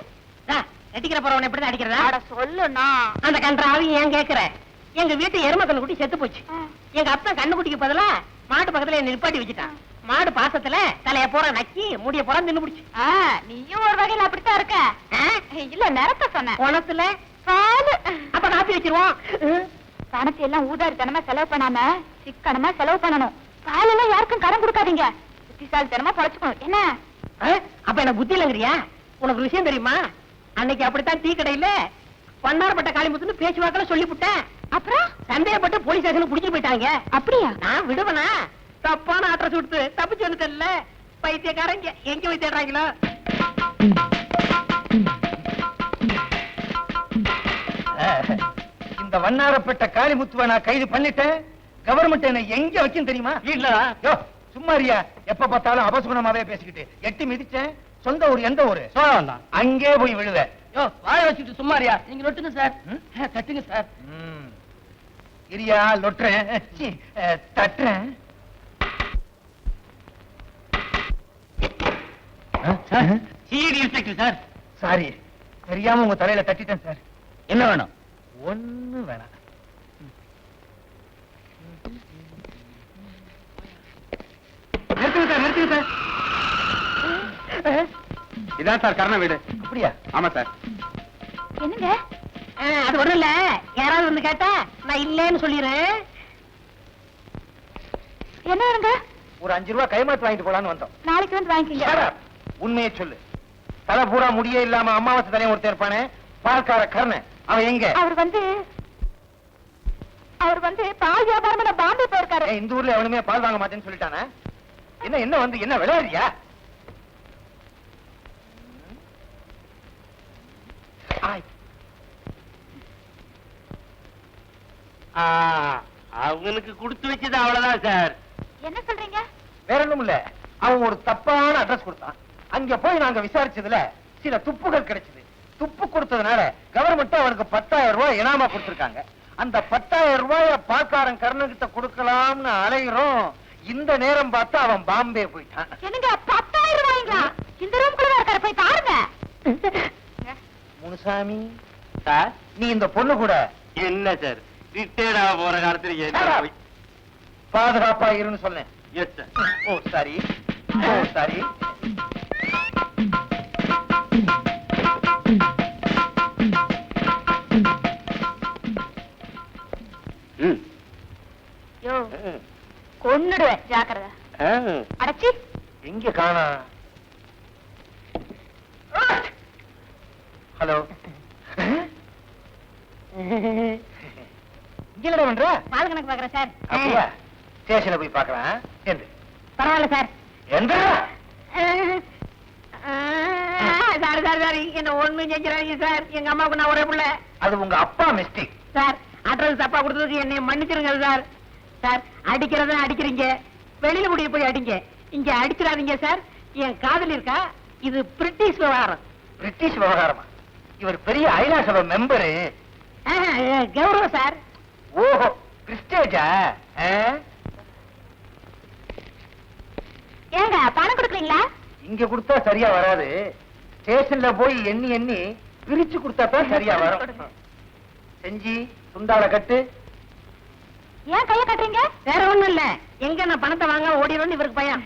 நடிக்கிற போறவன் எப்படிதான் அடிக்கிறதா? சொல்லுண்ணா. அந்த கன்றாவி ஏன் கேக்குற? எங்க வீட்டு எரும கண்ணு குட்டி செத்து போச்சு. எங்க அப்பா கண்ணு குட்டிக்கு பதிலா மாட்டு பக்கத்துல என்ன நிப்பாட்டி வச்சுட்டான். மாடு பாசத்துல தலைய போற நக்கி முடிய போற தின்னு பிடிச்சு. நீயும் ஒரு வகையில அப்படித்தான் இருக்க. இல்ல நிறத்த சொன்ன குணத்துல பாலு. அப்ப காப்பி வச்சிருவோம். பணத்தை எல்லாம் ஊதாரித்தனமா செலவு பண்ணாம சிக்கனமா செலவு பண்ணணும். பாலெல்லாம் யாருக்கும் கடன் கொடுக்காதீங்க. புத்திசாலித்தனமா பொழைச்சுக்கணும். என்ன அப்ப என்ன புத்தி இல்லங்கிறியா? உனக்கு விஷயம் தெரியுமா? அன்னைக்கு அப்படித்தான் டீ கடையில பண்டாரப்பட்ட காளிமுத்துன்னு பேச்சுவாக்கல சொல்லிவிட்டேன். அப்புறம் சந்தேகப்பட்டு போலீஸ் ஸ்டேஷன் புடிச்சு போயிட்டாங்க. அப்படியா? நான் விடுவனா? தப்பான அட்ரஸ் கொடுத்து தப்பிச்சு வந்துட்டல. பைத்தியக்காரங்க எங்க போய் தேடுறாங்களோ? இந்த வண்ணாரப்பட்ட காளிமுத்துவை நான் கைது பண்ணிட்டேன். கவர்மெண்ட் என்ன எங்க வச்சுன்னு தெரியுமா? இல்ல சும்மாரியா, எப்ப பார்த்தாலும் அபசுகுணமாவே பேசிக்கிட்டு. எட்டி மிதிச்சேன். சொந்த ஊர் எந்த ஊரு? அங்கே போய் விழுவ. வாய வச்சுட்டு சும்மாரியா? நீங்க நொட்டுங்க சார். தட்டுங்க சார். இரியா லொட்டுறேன், தட்டுறேன். CID inspector sir. சாரி, தெரியாம உங்க தலையில தட்டிட்டேன் சார். என்ன வேணும்? ஒண்ணு வேணாம். நிறுத்துங்க சார், நிறுத்துங்க சார். இதான் சார் கர்ண வீடு. அப்படியா? ஆமா சார். என்னங்க? அது ஒண்ணும் இல்ல. யாராவது வந்து கேட்டா நான் இல்லன்னு சொல்லிடுறேன். என்ன வேணுங்க? ஒரு 5 ரூபாய் கைமாத்து வாங்கிட்டு போலான்னு வந்தோம். நாளைக்கு வந்து வாங்கிக்கங்க. உண்மையை சொல்லு. தலை பூரா முடியே இல்லாம அமாவாசை தலையை ஒருத்தர் இருப்பானே, பால்கார கர்ணன், அவன் எங்க? அவர் வந்து பால் வியாபாரம் பாம்பே போயிருக்காரு. இந்த ஊர்ல எவனுமே பால் வாங்க மாட்டேன்னு சொல்லிட்டானே. என்ன வந்து என்ன விளையாடுறியா? அவனுக்கு கொடுத்து வச்சது அவ்வளவுதான் சார். என்ன சொல்றீங்க? வேற ஒண்ணும் இல்ல. அவன் ஒரு தப்பான அட்ரஸ் கொடுத்தான். அங்க போய் நாங்க விசாரிச்சதுல சில துப்புகள் கிடைச்சது. துப்பு கொடுத்ததுனால கவர்மெண்ட் அவனுக்கு 10,000 ரூபாய் இனாமா கொடுத்திருக்காங்க. அந்த 10,000 ரூபாய பால்காரன் கர்ணகிட்ட கொடுக்கலாம்னு அலைகிறோம். இந்த நேரம் பார்த்து அவன் பாம்பே போயிட்டான். என்னங்க 10,000 ரூபாய்ங்களா? இந்த ரூம்குள்ள இருக்காரு, போய் பாருங்க. முனுசாமி சார், நீ இந்த பொண்ணு கூட என்ன சார் ரிட்டையர்ட் ஆக போற காலத்துல பாதுகாப்பா இருன்னு சொன்னேன். Yes sir. Oh sorry, oh sorry. யோ கொன்னுடுவேன், ஜாக்கிரதை. அடச்சி எங்க காணா? ஹலோ, இங்கடா பண்ற? பால் கணக்கு பாக்குறேன் சார். அப்படியா? ஸ்டேஷன்ல போய் பார்க்கலாம். எந்த? பரவாயில்ல சார். எந்த? சாரி சாரி சாரி, என்ன ஒண்ணும் செஞ்சிடாதீங்க சார். எங்க அம்மாவுக்கு நான் ஒரே பிள்ளை. அது உங்க அப்பா மிஸ்டேக் சார். அட்ரஸ் தப்பா கொடுத்ததுக்கு என்னை மன்னிச்சிருங்க சார். சார், அடிக்கிறதா அடிக்கிறீங்க, வெளியில முடிய போய் அடிங்க, இங்க அடிச்சிடாதீங்க சார். என் காதல் இருக்கா? இது பிரிட்டிஷ் விவகாரம். பிரிட்டிஷ் விவகாரமா? இவர் பெரிய ஐநா சபை மெம்பரு. கௌரவம் சார். ஓஹோ, கிறிஸ்டேஜா? ஏங்க பணம் கொடுக்கலீங்களா? இங்க கொடுத்தா சரியா வராது. ஸ்டேஷன்ல போய் எண்ணி எண்ணி பிரிச்சு கொடுத்தா தான் சரியா வரும். செஞ்சி துண்டால கட்டு. ஏன் கைய கட்டுறீங்க? வேற ஒண்ணும் இல்ல, எங்க நான் பணத்தை வாங்க ஓடிடும்னு இவருக்கு பயம்.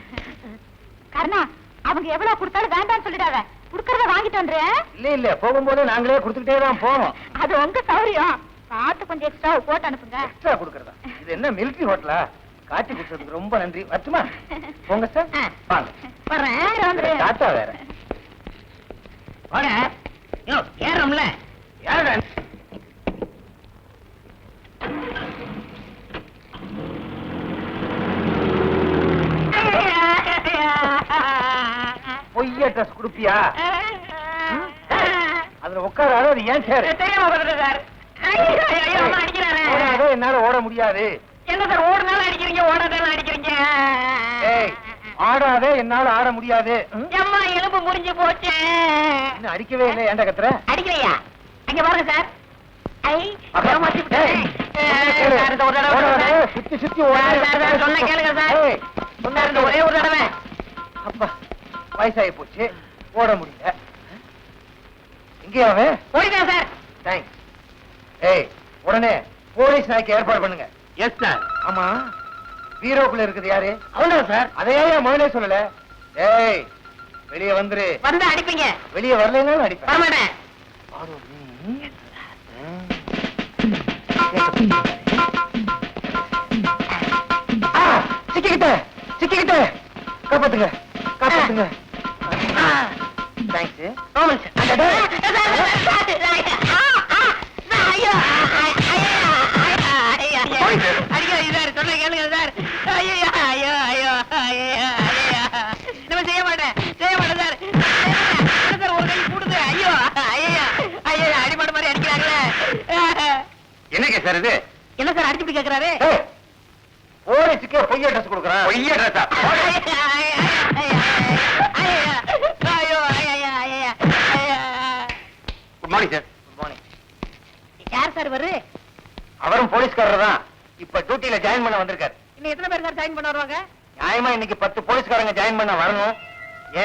கர்ணா, அவங்க எவ்வளவு கொடுத்தாலும் வேண்டாம்னு சொல்லிடாத. குடுக்கறத வாங்கிட்டு வந்துறேன். இல்ல இல்ல, போகும்போது நாங்களே கொடுத்துக்கிட்டே தான் போவோம். அது உங்க சௌரியம். பார்த்து கொஞ்சம் எக்ஸ்ட்ரா போட்டு அனுப்புங்க. எக்ஸ்ட்ரா கொடுக்கறதா? இது என்ன மிலிட்டரி ஹோட்டலா? காட்டி கொடுத்ததுக்கு ரொம்ப நன்றி. வரட்டுமா? போங்க சார். வாங்க. வர்றேன். டாட்டா வேற. வாங்க. யோ, ஏறோம்ல. யாரடா? பொய்ய ட்ரெஸ் குடுப்பியா? அதுல உட்காராத. அது ஏன் சேரு? தெரியாம வந்துட்டேன் சார். ஐயோ, அம்மா அடிக்கிறாரே. ஓடாதே, என்னால ஓட முடியாது. என்ன சார், ஓடுனாலும் அடிக்கிறீங்க, ஓடாதாலும் அடிக்கிறீங்க. ஏய், ஆடாதே, என்னால ஆட முடியாது. அம்மா எலும்பு முறிஞ்சு போச்சு. இன்னும் அடிக்கவே இல்லை. ஏன்டா கத்துற? அடிக்கிறையா? அங்க பாருங்க சார், சுத்தி சுத்தி சொன்ன கேளுங்க சார். ஒரே ஒரு தடவை. அப்பா வயசாகி போச்சு, ஓட முடியல. இங்கேயாவே ஓடிதான் சார். தேங்க்ஸ். ஏய், உடனே போலீஸ் நாய்க்கு ஏற்பாடு பண்ணுங்க. Yes sir. ஆமா, பீரோக்குள்ள இருக்குது யாரு? அவன்தான் சார். அதையே முதலே சொல்லல. ஏய், வெளியே வந்துரு. வந்து அடிப்பீங்க. வெளியே வரலைன்னா அடிப்பேன். வரமாட்டேன். சிக்கிக்கிட்டேன், சிக்கிக்கிட்டேன். காப்பாத்துங்க, காப்பாத்துங்க. தேங்க்ஸ். சொல்ல கேளுங்க சார். ஐயோ ஐயோ ஐயோ ஐயோ நம்ம செய்ய மாட்டேன், செய்ய மாட்டேன் சார். சார் ஒரு கை கூடுது. ஐயோ ஐயோ ஐயோ அடிமாடு மாதிரி அடிக்கிறாங்களே. என்னங்க சார் இது? என்ன சார் அடிச்சுட்டு கேட்கிறாரு? போலீஸுக்கே பொய்ய ட்ரெஸ் கொடுக்குறான். பொய்ய ட்ரெஸ்ஸா? Good morning sir. Good morning. யார் சார் வரு? அவரும் போலீஸ்காரர் தான். இப்ப டியூட்டில ஜாயின் பண்ண வந்திருக்காரு. இன்னும் எத்தனை பேர் சார் ஜாயின் பண்ண வருவாங்க? நியாயமா இன்னைக்கு 10 போலீஸ்காரங்க ஜாயின் பண்ண வரணும்.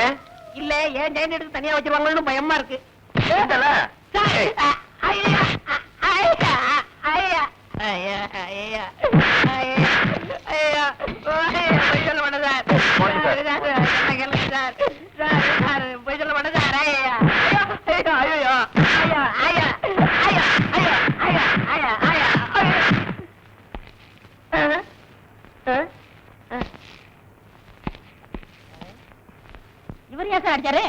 ஏன்? இல்ல ஏன் ஜாயின் எடுத்து தனியா வச்சிருவாங்கன்னு பயமா இருக்கு. ஏண்டல? ஏய், இவர் ஏன் சார் அடிச்சாரு?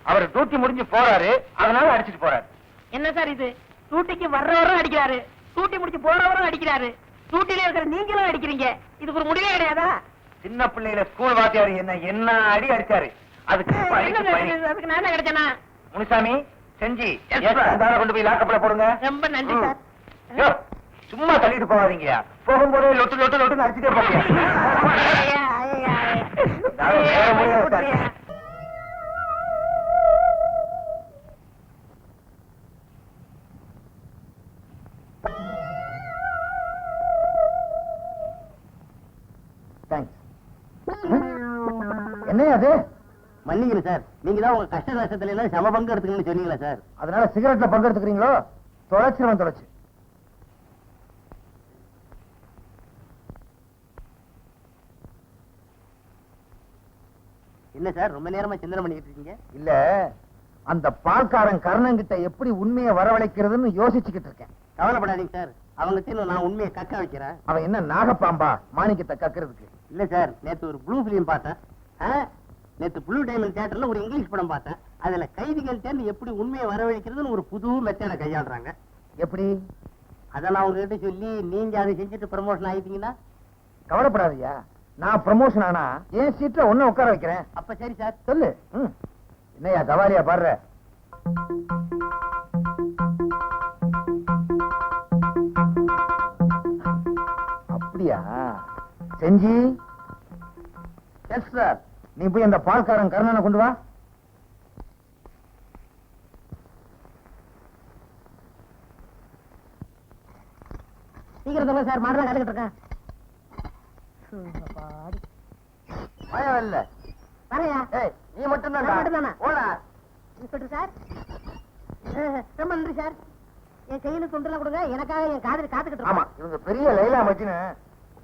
அவர் டியூட்டி முடிஞ்சு போறாரு, அதனால அடிச்சிட்டு போறாரு. என்ன சார் இது? டூட்டிக்கு வர்றவரும் அடிக்கிறாரு, டூட்டி முடிச்சு போறவரும் அடிக்கிறாரு, டூட்டில இருக்கிற நீங்களும் அடிக்கிறீங்க. இதுக்கு ஒரு முடிவே கிடையாதா? சின்ன பிள்ளையில ஸ்கூல் வாத்தியார் என்ன அடி அடிச்சாரு. அதுக்கு இப்ப அடிச்சு பழி. அதுக்கு நான் என்ன கிடைச்சேனா? முனுசாமி, செஞ்சி அந்த கொண்டு போய் லாக்கப்பல போடுங்க. ரொம்ப நன்றி சார். யோ, சும்மா தள்ளிட்டு போகாதீங்க. போகும்போதே லொட்டு லொட்டு லொட்டு அடிச்சுட்டே போங்க. வேற முடியாது சார். என்ன அது? மன்னிக்கணும் சார். நீங்க தான் உங்க கஷ்ட நஷ்டத்துல எல்லாம் சம பங்கு எடுத்துக்கணும்னு சொன்னீங்களா சார்? அதனால சிகரெட்ல பங்கு எடுத்துக்கிறீங்களோ? தொலைச்சிருவன் தொலைச்சு. என்ன சார் ரொம்ப நேரமா சிந்தனை பண்ணிட்டு இருக்கீங்க? இல்ல, அந்த பால்காரன் கர்ணங்கிட்ட எப்படி உண்மையை வரவழைக்கிறதுன்னு யோசிச்சுக்கிட்டு இருக்கேன். கவலைப்படாதீங்க சார், அவங்க நான் உண்மையை கக்க வைக்கிறேன். அவன் என்ன நாகப்பாம்பா மாணிக்கத்தை கக்கிறதுக்கு? இல்ல சார், நேத்து ஒரு ப்ளூ பிலிம் பார்த்தேன். நேத்து ப்ளூ டைமண்ட் தியேட்டர்ல ஒரு இங்கிலீஷ் படம் பார்த்தேன். அதுல கைதிகள் சேர்ந்து எப்படி உண்மையை வரவழைக்கிறதுன்னு ஒரு புது மெத்தட கையாளுறாங்க. எப்படி? அதை நான் உங்ககிட்ட சொல்லி நீங்க அதை செஞ்சுட்டு ப்ரமோஷன் ஆயிட்டீங்கன்னா? கவலைப்படாதயா, நான் ப்ரமோஷன் ஆனா என் சீட்ல ஒன்னும் உட்கார வைக்கிறேன். அப்ப சரி சார். சொல்லு. என்னையா கவாலியா பாடுற? அப்படியா? செஞ்சி. Yes sir. நீ போய் அந்த பால்காரன் கர்ணனை கொண்டு வா. சீக்கிரம் சொல்லுங்க சார், மாடலாம் கத்துக்கிட்டு இருக்கேன். இல்ல வரையா? நீ மட்டும் நான் மட்டும்தானா? போடா. இன்ஸ்பெக்டர் சார், ரொம்ப நன்றி சார். என் கையில துண்டெல்லாம் கொடுங்க, எனக்காக என் காதலி காத்துக்கிட்டு ஆமா, இருக்கோம். இவங்க பெரிய லைலா மச்சின்னு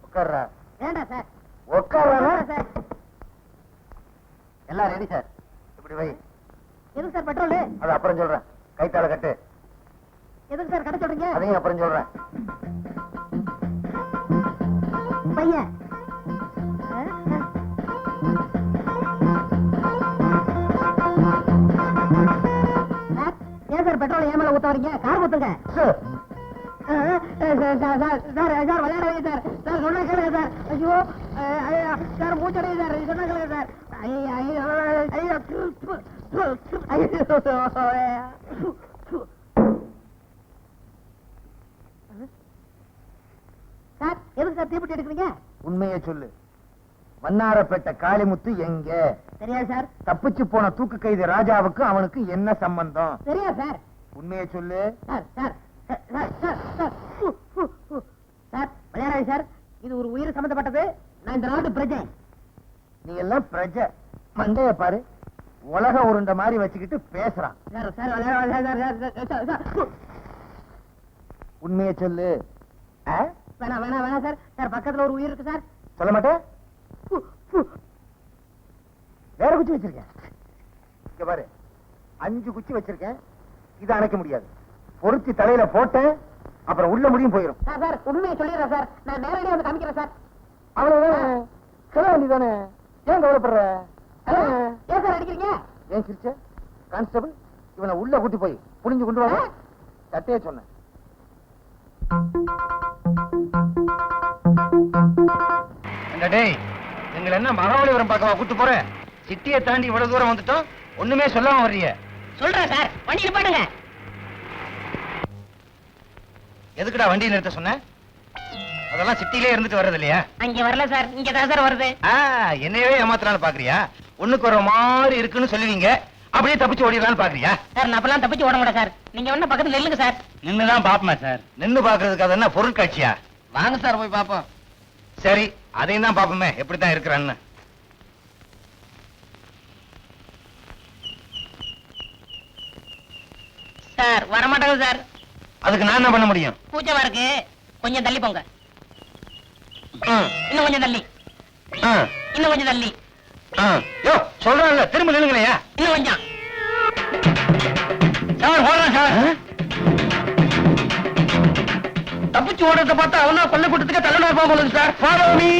உட்கார்றா. வேண்டாம் சார். உட்கார்றா சார். எல்லாம் ரெடி சார். இப்படி வை. எதுக்கு சார் பெட்ரோல்? அது அப்புறம் சொல்றேன். கைத்தால கட்டு. எதுக்கு சார் கடை சொல்றீங்க? அதையும் அப்புறம் சொல்றேன். பையன் ஏன் சார் பெட்ரோல் ஏன் மேல ஊத்த வரீங்க? கார் ஊத்துங்க. Sir விளையாடாதீங்க sir. சார் சொன்னா கேளுங்க சார். ஐயோ சார் மூச்சடைய சார். சொன்னா கேளுங்க சார். சார் எதுக்கு சார் தீப்பெட்டி எடுக்கிறீங்க? உண்மையை சொல்லு. வண்ணாரப்பேட்டை காளிமுத்து எங்க? தெரியாது சார். தப்பிச்சு போன தூக்கு கைதி ராஜாவுக்கு அவனுக்கு என்ன சம்பந்தம்? தெரியாது சார். உண்மையை சொல்லு. சார் சார் சார் விளையாடாது சார், இது ஒரு உயிர் சம்பந்தப்பட்டது. நான் இந்த நாட்டு பிரஜை. நீ எல்லாம் பிரஜை. மண்டைய பாரு, உலக உருண்ட மாதிரி வச்சுக்கிட்டு பேசுறான். சார் சார் விளையாடாது. உண்மையை சொல்லு. வேணாம் வேணாம் வேணாம் சார். சார் பக்கத்துல ஒரு உயிர் இருக்கு சார். சொல்ல மாட்டேன். வேற குச்சி வச்சிருக்கேன். இங்க பாரு, 5 குச்சி வச்சிருக்கேன். இதை அணைக்க முடியாது. பொருத்தி தலையில போட்டேன், அப்புறம் உள்ள முடியும் போயிடும். சார் சார் உண்மையை சொல்லிடுறேன் சார். நான் நேரடியாக வந்து காமிக்கிறேன் சார். அவ்வளவுதானே, சொல்ல வேண்டியதானே. ஏன் கவலைப்படுற? ஏன் சார் அடிக்கிறீங்க? ஏன் சிரிச்ச? கான்ஸ்டபிள், இவனை உள்ள கூட்டி போய் புரிஞ்சு கொண்டு வர சட்டையே சொன்னேன். டேய், எங்களை என்ன மகாபலிபுரம் பக்கமா கூட்டு போற? சிட்டியை தாண்டி இவ்வளவு தூரம் வந்துட்டோம், ஒண்ணுமே சொல்லாம வர்றீங்க. சொல்றேன் சார், வண்டியில் பாடுங்க. எதுக்குடா வண்டி நிறுத்த சொன்ன? அதெல்லாம் சிட்டிலே இருந்துட்டு வர்றது இல்லையா? அங்க வரல சார், இங்க தான் சார் வருது. என்னையவே ஏமாத்தலான்னு பாக்குறியா? ஒண்ணுக்கு ஒரு மாதிரி இருக்குன்னு சொல்லுவீங்க, அப்படியே தப்பிச்சு ஓடிடலான்னு பாக்குறியா? சார் நான் அப்பெல்லாம் தப்பிச்சு ஓட மாட்டேன் சார். நீங்க வேணா பக்கத்துல நில்லுங்க சார். நின்னுதான் பாப்போமா சார்? நின்னு பாக்குறதுக்கு அது என்ன பொருட்காட்சியா? வாங்க சார் போய் பாப்போம். சரி, அதையும் தான் பாப்போமே எப்படித்தான் இருக்கிறான்னு. சார் வரமாட்டாங்க சார். அதுக்கு நான் என்ன பண்ண முடியும்? பூச்சமா இருக்கு, கொஞ்சம் தள்ளி போங்க. ம், இன்னும் கொஞ்சம் தள்ளி, ஆ, இன்னும் கொஞ்சம் தள்ளி, ஆ. யோ, சொல்றேன்ல, திரும்ப நில்லுங்களையா? இன்னும் கொஞ்சம். சார் போடுறேன் சார். தப்பிச்சு ஓடுறத பார்த்தா அவனா பள்ளிக்கூட்டத்துக்கு தலைநா போகுது சார். Follow me.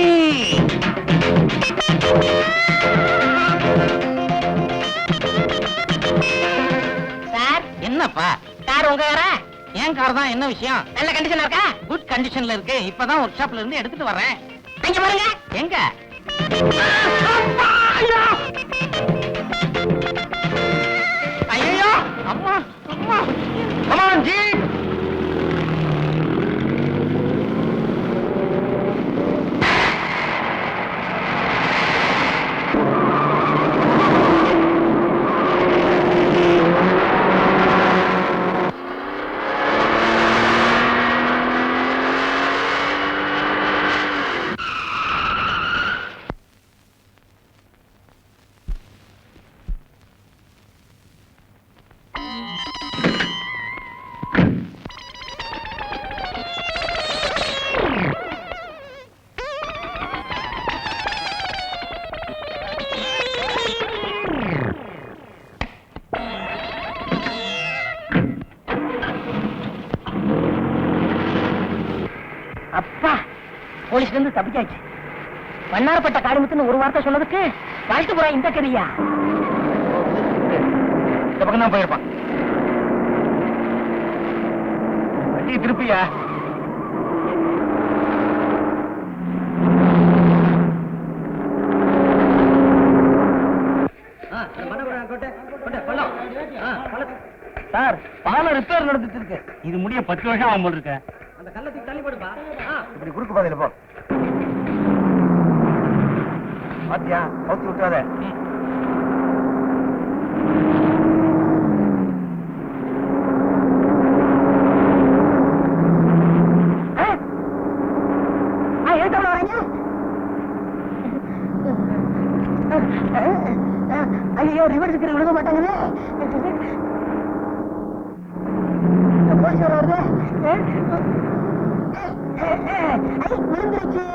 சார் என்னப்பா கார் உங்க காரா? என் கார் தான். என்ன விஷயம்? நல்ல கண்டிஷனா இருக்கா? குட் கண்டிஷன்ல இருக்கு. இப்பதான் ஒர்க் ஷாப்ல இருந்து எடுத்துட்டு வரேன். அங்க பாருங்க. எங்க? ஐயோ அம்மா அம்மா. Come on, Jeep. அப்பா போலீஸ்ல இருந்து தப்பிச்சாச்சு. வண்ணாரப்பட்ட காரியத்துன்னு ஒரு வார்த்தை சொன்னதுக்கு வாழ்த்து புறா இந்த கதையா? இந்த பக்கம் தான் போயிருப்பான். வண்டியை திருப்பியா? சார் பாலம் ரிப்பேர் நடந்துட்டு இருக்கு. இது முடிய 10 வருஷம் ஆகும் போல இருக்க. அந்த கள்ளத்துக்கு தள்ளி போடுப்பா. இப்படி குறுக்கு பாதையில போ. பாத்தியா, கவுத்தி விட்டுறாத. எழுத்தவள வரீங்க? ஐயோ ரிவர்ஸுக்கு விழுக மாட்டாங்களே. போலீஸ் வருது. விழுந்துருச்சு.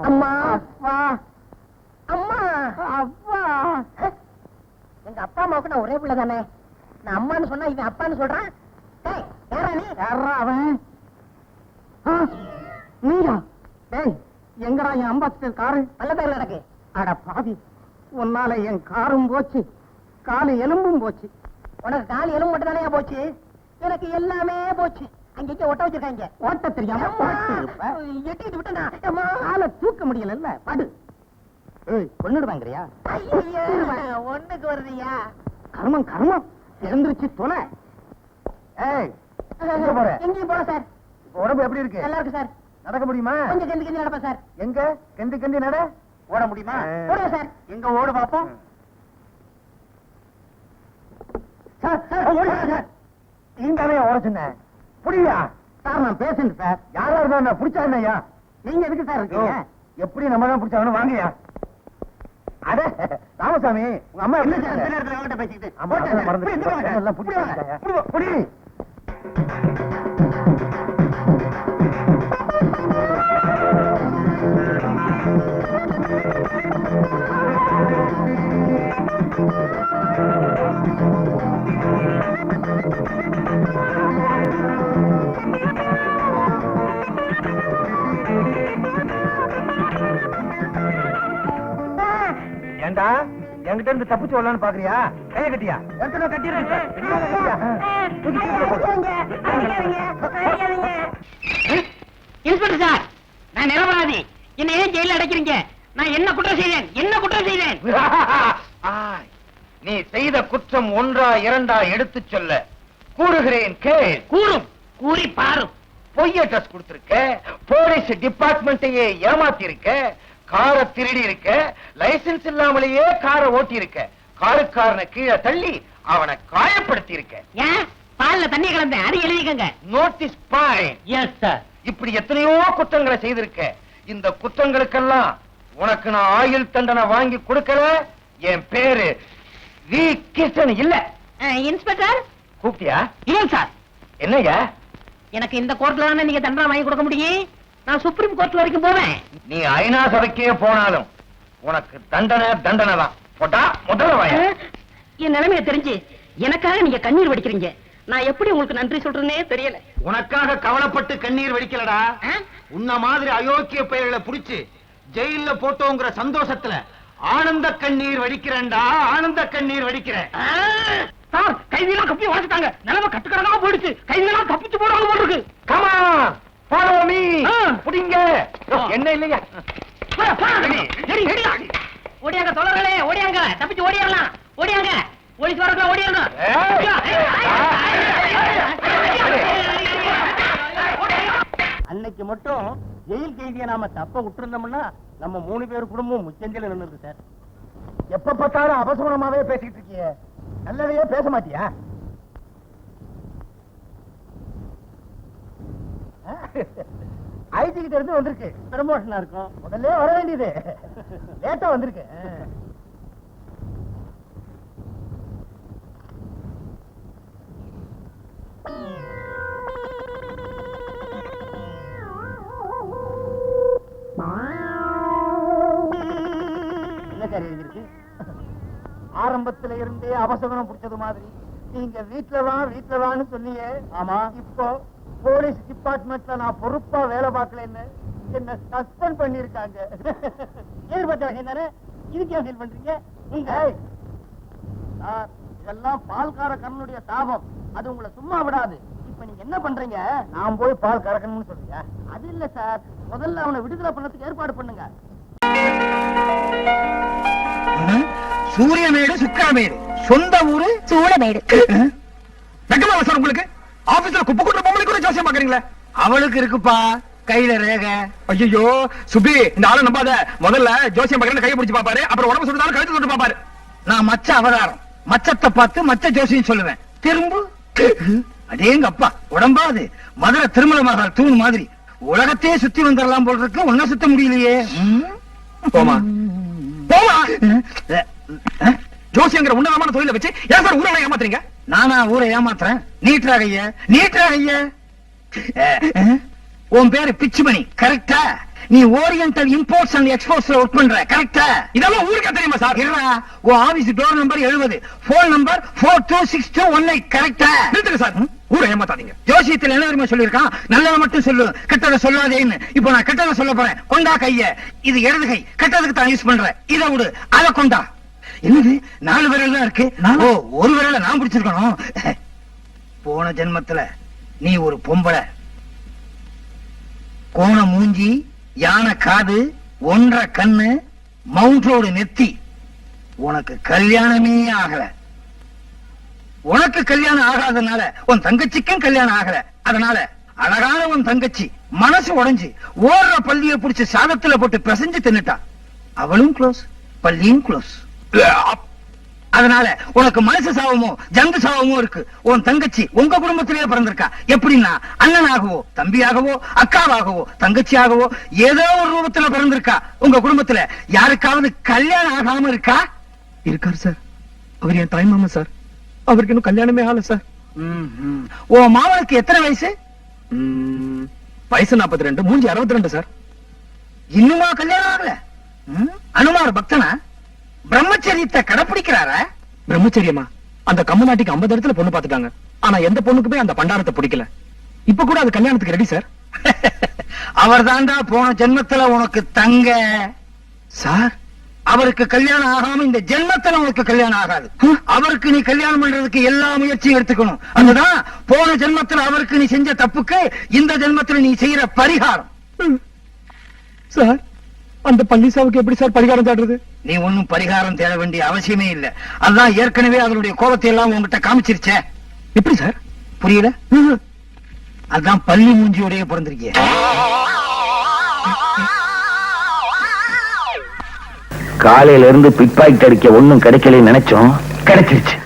அம்மா அப்பா அம்மா அப்பா. எங்க அப்பா அம்மாவுக்கு நான் ஒரே பிள்ளை தானே. நான் அம்மான்னு சொன்னா இவன் அப்பான்னு சொல்றான். டேய் யாரா நீ? யாரா அவன்? நீயா? டேய் எங்கடா என் அம்பாஸ்டர் காரு? பள்ளத்தாக்குல நடக்கு. அட பாவி, உன்னால என் காரும் போச்சு, காலு எலும்பும் போச்சு. உனக்கு காலு எலும்பு மட்டும் தானே போச்சு, எனக்கு எல்லாமே போச்சு. அங்க ஒட்ட வச்சிருக்காங்க. ஓட்ட தெரியாம எட்டிட்டு விட்டா காலை தூக்க முடியல. படு. கொன்னுடுவாங்கறியா? ஒண்ணுக்கு வருதியா? கர்மம் கர்மம். எழுந்திருச்சு தொலை. எங்கேயும் போல சார். உடம்பு எப்படி இருக்கு? நல்லா இருக்கு சார். நடக்க முடியுமா? கொஞ்சம் கெந்தி கெந்தி நடப்பேன் சார். எங்க கெந்தி கெந்தி நட. ஓட முடியுமா? ஓடுங்க சார். எங்க ஓடு பாப்போம். நீங்க ஓட சொன்ன புரியா? சார் நான் பேசுறேன் சார். யாரா இருந்தா பிடிச்சா என்னையா? நீங்க எதுக்கு சார் இருக்கீங்க? எப்படி நம்ம தான் பிடிச்சாங்கன்னு வாங்கயா. அட ராமசாமி, உங்க அம்மா என்ன எப்படி சார் இந்த இருக்காங்க? நேரத்துல அவங்ககிட்ட பேசிக்கிட்டு? அம்மா அதெல்லாம் மறந்து போய் எந்திரிங்க சார். எல்லாம் புடி வாங்க. புடி. ஏண்டா என்கிட்ட இருந்து தப்பிச்சு வரலான்னு பாக்குறியா? கைய கட்டியா? எத்தனை கட்டிடுறேன் சார். இன்ஸ்பெக்டர் சார், நான் நிரபராதி. என்ன ஏன் ஜெயில அடைக்கிறீங்க? நான் என்ன குற்றம் செய்தேன்? என்ன குற்றம் செய்தேன்? நீ செய்த குற்றம் ஒன்றா இரண்டா எடுத்துச் சொல்ல கூறுகிறேன் கேள். கூறும், கூறி பாரும். பொய் அட்ரஸ் கொடுத்திருக்க, போலீஸ் டிபார்ட்மெண்ட்டையே ஏமாத்தி இருக்க, காரை திருடி இருக்க, லைசென்ஸ் இல்லாமலேயே காரை ஓட்டி இருக்க, காருக்காரனை கீழே தள்ளி அவனை காயப்படுத்தி இருக்க. ஏன் பால்ல தண்ணி கலந்தேன், அது எழுதிக்கங்க. Notice point. Yes sir. இப்படி எத்தனையோ குற்றங்களை செய்திருக்க. இந்த குற்றங்களுக்கெல்லாம் உனக்கு நான் ஆயுள் தண்டனை வாங்கி கொடுக்கல. என் பேரு வி கிருஷ்ணன் இல்ல. இன்ஸ்பெக்டர் கூப்பிட்டியா? இல்லை சார். என்னய்யா? எனக்கு இந்த கோர்ட்ல தானே நீங்க தண்டனை வாங்கி கொடுக்க முடியும். நான் சுப்ரீம் கோர்ட் வரைக்கும் போவேன். நீ ஐநா சபைக்கே போனாலும் உனக்கு தண்டனை தண்டனை தான். போட்டா முதல்ல வாய. என் நிலைமையை தெரிஞ்சு எனக்காக நீங்க கண்ணீர் வடிக்கிறீங்க. நான் எப்படி உங்களுக்கு நன்றி சொல்றேனே தெரியல. உனக்காக கவலைப்பட்டு கண்ணீர் வடிக்கலடா. உன்ன மாதிரி அயோக்கிய பெயர்களை புடிச்சு ஜெயில போட்டோங்கிற சந்தோஷத்துல ஆனந்த கண்ணீர் வடிக்கிறேன்டா. ஆனந்த கண்ணீர் வடிக்கிறேன். சார், கைதியெல்லாம் கப்பி வாசிட்டாங்க. நிலைமை கட்டுக்கடனா போயிடுச்சு. கைதியெல்லாம் தப்பிச்சு போடுவாங்க போல இருக்கு. Come on follow me. ஆ. புடிங்க. என்ன இல்லையா? ஓடியாங்க தோழர்களே, ஓடியாங்க. தப்பிச்சு ஓடிடலாம். ஓடியாங்க. போலீஸ் வரதுல ஓடிடணும். அன்னைக்கு மட்டும் ஜெயில் கைதியை நாம தப்ப விட்டுருந்தோம்னா நம்ம 3 பேர் குடும்பம் முச்சந்தில நின்னுது சார். எப்ப பார்த்தாலும் அபசகுணமாவே பேசிட்டு இருக்கிய. நல்லதையே பேச மாட்டியா? ஐடி கிட்ட இருந்து வந்திருக்கு. ப்ரமோஷனா இருக்கும். முதல்ல வர வேண்டியது லேட்டா வந்திருக்கு. என்ன சார் எழுதிருக்கு? ஆரம்பத்துல இருந்தே அபசகுணம் பிடிச்சது மாதிரி நீங்க வீட்டுல வான்னு சொன்னீங்க. ஆமா. இப்போ போலீஸ் டிபார்ட்மெண்ட்ல நான் பொறுப்பா வேலை பார்க்கலன்னு என்ன சஸ்பெண்ட் பண்ணிருக்காங்க. எதிர்பார்த்த தானே இதுக்கு ஏன் ஃபீல் பண்றீங்க? ஏய், சார், இதெல்லாம் பால்கார கண்ணனுடைய சாபம். அது உங்களை சும்மா விடாது. இப்ப நீங்க என்ன பண்றீங்க? நான் போய் பால் கறக்கணும்னு சொல்றியா? அது இல்ல சார், முதல்ல அவனை விடுதலை பண்ணதுக்கு ஏற்பாடு பண்ணுங்க. சூரியமேடு சுக்காமேடு சொந்த ஊரு சூளமேடு. வெக்கமா சார் உங்களுக்கு? ஆபீஸ்ல குப்பை கொண்டு பொம்பளை கூட ஜோசியம் பாக்குறீங்களா? அவளுக்கு இருக்குப்பா கையில ரேக. ஐயோ சுபி, இந்த ஆளை நம்பாத. முதல்ல ஜோசியம் பக்கத்துல கையை பிடிச்சு பாப்பாரு, அப்புறம் உடம்பு சொல்லிட்டாலும் கழுத்து தொட்டு பாப்பாரு. நான் மச்ச அவதாரம். மச்சத்தை பார்த்து மச்ச ஜோசியம் சொல்லுவேன். திரும்ப அடேங்க அப்பா, உடம்பாது மதுரை திருமல மகள் தூண் மாதிரி உலகத்தையே சுத்தி வந்துடலாம் போல் இருக்கு. ஒன்ன சுத்த முடியலையே. போமா போமா. ஜோசியங்கிற உன்னதமான தொழிலை வச்சு ஏன் சார் ஊரெல்லாம் ஏமாத்துறீங்க? நானா ஊரை ஏமாத்துறேன்? நீட்ராகைய நீட்ராகைய. உன் பேரு பிச்சுமணி கரெக்டா? நீ ஓரியண்டல் இம்போர்ட்ஸ் அண்ட் எக்ஸ்போர்ட்ஸ்ல ஒர்க் பண்ற கரெக்டா? இதெல்லாம் ஊருக்கே தெரியுமா சார்? இருடா, உன் office door number 70, phone number 426218 கரெக்டா? நிறுத்துங்க சார், ஊரை ஏமாத்தாதீங்க. ஜோசியத்தில் என்ன தெரியுமா சொல்லிருக்கான்? நல்லதை மட்டும் சொல்லு, கெட்டதை சொல்லாதேன்னு. இப்போ நான் கெட்டதை சொல்ல போறேன். கொண்டா கைய. இது இடது கை, கெட்டதுக்கு தான் யூஸ் பண்றேன். இதை விடு, அதை கொண்டா. என்னது 4 விரல் தான் இருக்கு? ஓ, ஒரு விரல நான் பிடிச்சிருக்கணும். போன ஜென்மத்துல நீ ஒரு பொம்பளை. கோண மூஞ்சி, யானை காது, 1.5 கண்ணு, மவுண்ட் ரோடு நெத்தி. உனக்கு கல்யாணமே ஆகல. உனக்கு கல்யாணம் ஆகாதனால உன் தங்கச்சிக்கும் கல்யாணம் ஆகல. அதனால அழகான உன் தங்கச்சி மனசு உடைஞ்சு ஓடுற பள்ளியை பிடிச்சு சாதத்துல போட்டு பிசைஞ்சு தின்னுட்டா. அவளும் க்ளோஸ், பள்ளியும் க்ளோஸ். அதனால உனக்கு மனசு சாவமோ ஜந்து சாவமோ இருக்கு. உன் தங்கச்சி உங்க குடும்பத்திலேயே பிறந்திருக்கா. எப்படின்னா அண்ணனாகவோ தம்பியாகவோ அக்காவாகவோ தங்கச்சியாகவோ ஏதோ ஒரு ரூபத்துல பிறந்திருக்கா. உங்க குடும்பத்துல யாருக்காவது கல்யாணம் ஆகாம இருக்கா? இருக்காரு சார், அவர் என் தாய் மாமா சார். அவருக்கு இன்னும் கல்யாணமே ஆகல சார். உன் மாமனுக்கு எத்தனை வயசு? வயசு 42, மூஞ்சி 62 சார். இன்னுமா கல்யாணம் ஆகல? அனுமார் பக்தனா? பிரம்மச்சரியத்தை கடைப்பிடிக்கிறாரா? பிரம்மச்சரியமா? அந்த கம்மநாட்டிக்கு 50 இடத்துல பொண்ணு பாத்துட்டாங்க. ஆனா எந்த பொண்ணுக்குமே அந்த பண்டாரத்தை பிடிக்கல. இப்ப கூட அது கல்யாணத்துக்கு ரெடி சார். அவர் தாண்டா போன ஜென்மத்துல உனக்கு தங்க. சார், அவருக்கு கல்யாணம் ஆகாம இந்த ஜென்மத்துல உனக்கு கல்யாணம் ஆகாது. அவருக்கு நீ கல்யாணம் பண்றதுக்கு எல்லா முயற்சியும் எடுத்துக்கணும். அதுதான் போன ஜென்மத்துல அவருக்கு நீ செஞ்ச தப்புக்கு இந்த ஜென்மத்துல நீ செய்யற பரிகாரம். சார், அந்த பள்ளிசாவுக்கு எப்படி சார் பரிகாரம் தேடுறது? நீ ஒன்னும் பரிகாரம் தேட வேண்டிய அவசியமே இல்ல. அதுதான் ஏற்கனவே அதனுடைய கோபத்தை எல்லாம் உங்ககிட்ட காமிச்சிருச்சே. எப்படி சார்? புரியல? அதான் பள்ளி மூஞ்சியோடய பிறந்திருக்கிய. காலையில இருந்து பிக் பாக்கெட் அடிக்க ஒண்ணும் கிடைக்கல நினைச்சோம், கிடைச்சிருச்சு.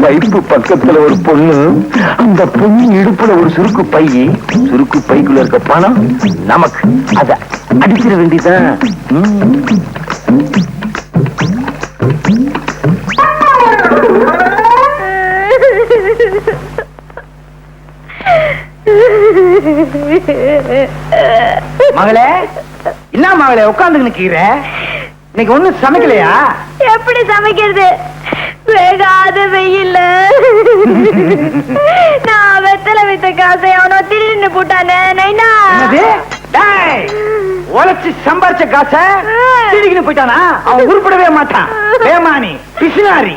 வைப்பு பக்கத்துல ஒரு பொண்ணு, அந்த பொண்ணு இடுப்புல ஒரு சுருக்கு பை, சுருக்கு பைக்குள்ள இருக்க பணம் நமக்கு. அத அடிச்சிட வேண்டியதான். மகளே, என்ன மகளே உட்கார்ந்து நிக்கிற? இன்னைக்கு ஒண்ணும் சமைக்கலையா? எப்படி சமைக்கிறது? வேகாத வெயில்ல நான் வெத்தலை வித்த காசை அவனோ திருடின்னு போட்டானே. நைனா, உழைச்சு சம்பாரிச்ச காச திருடிக்கிட்டு போயிட்டானா? அவன் உருப்படவே மாட்டான். ஏமானி பிசினாரி.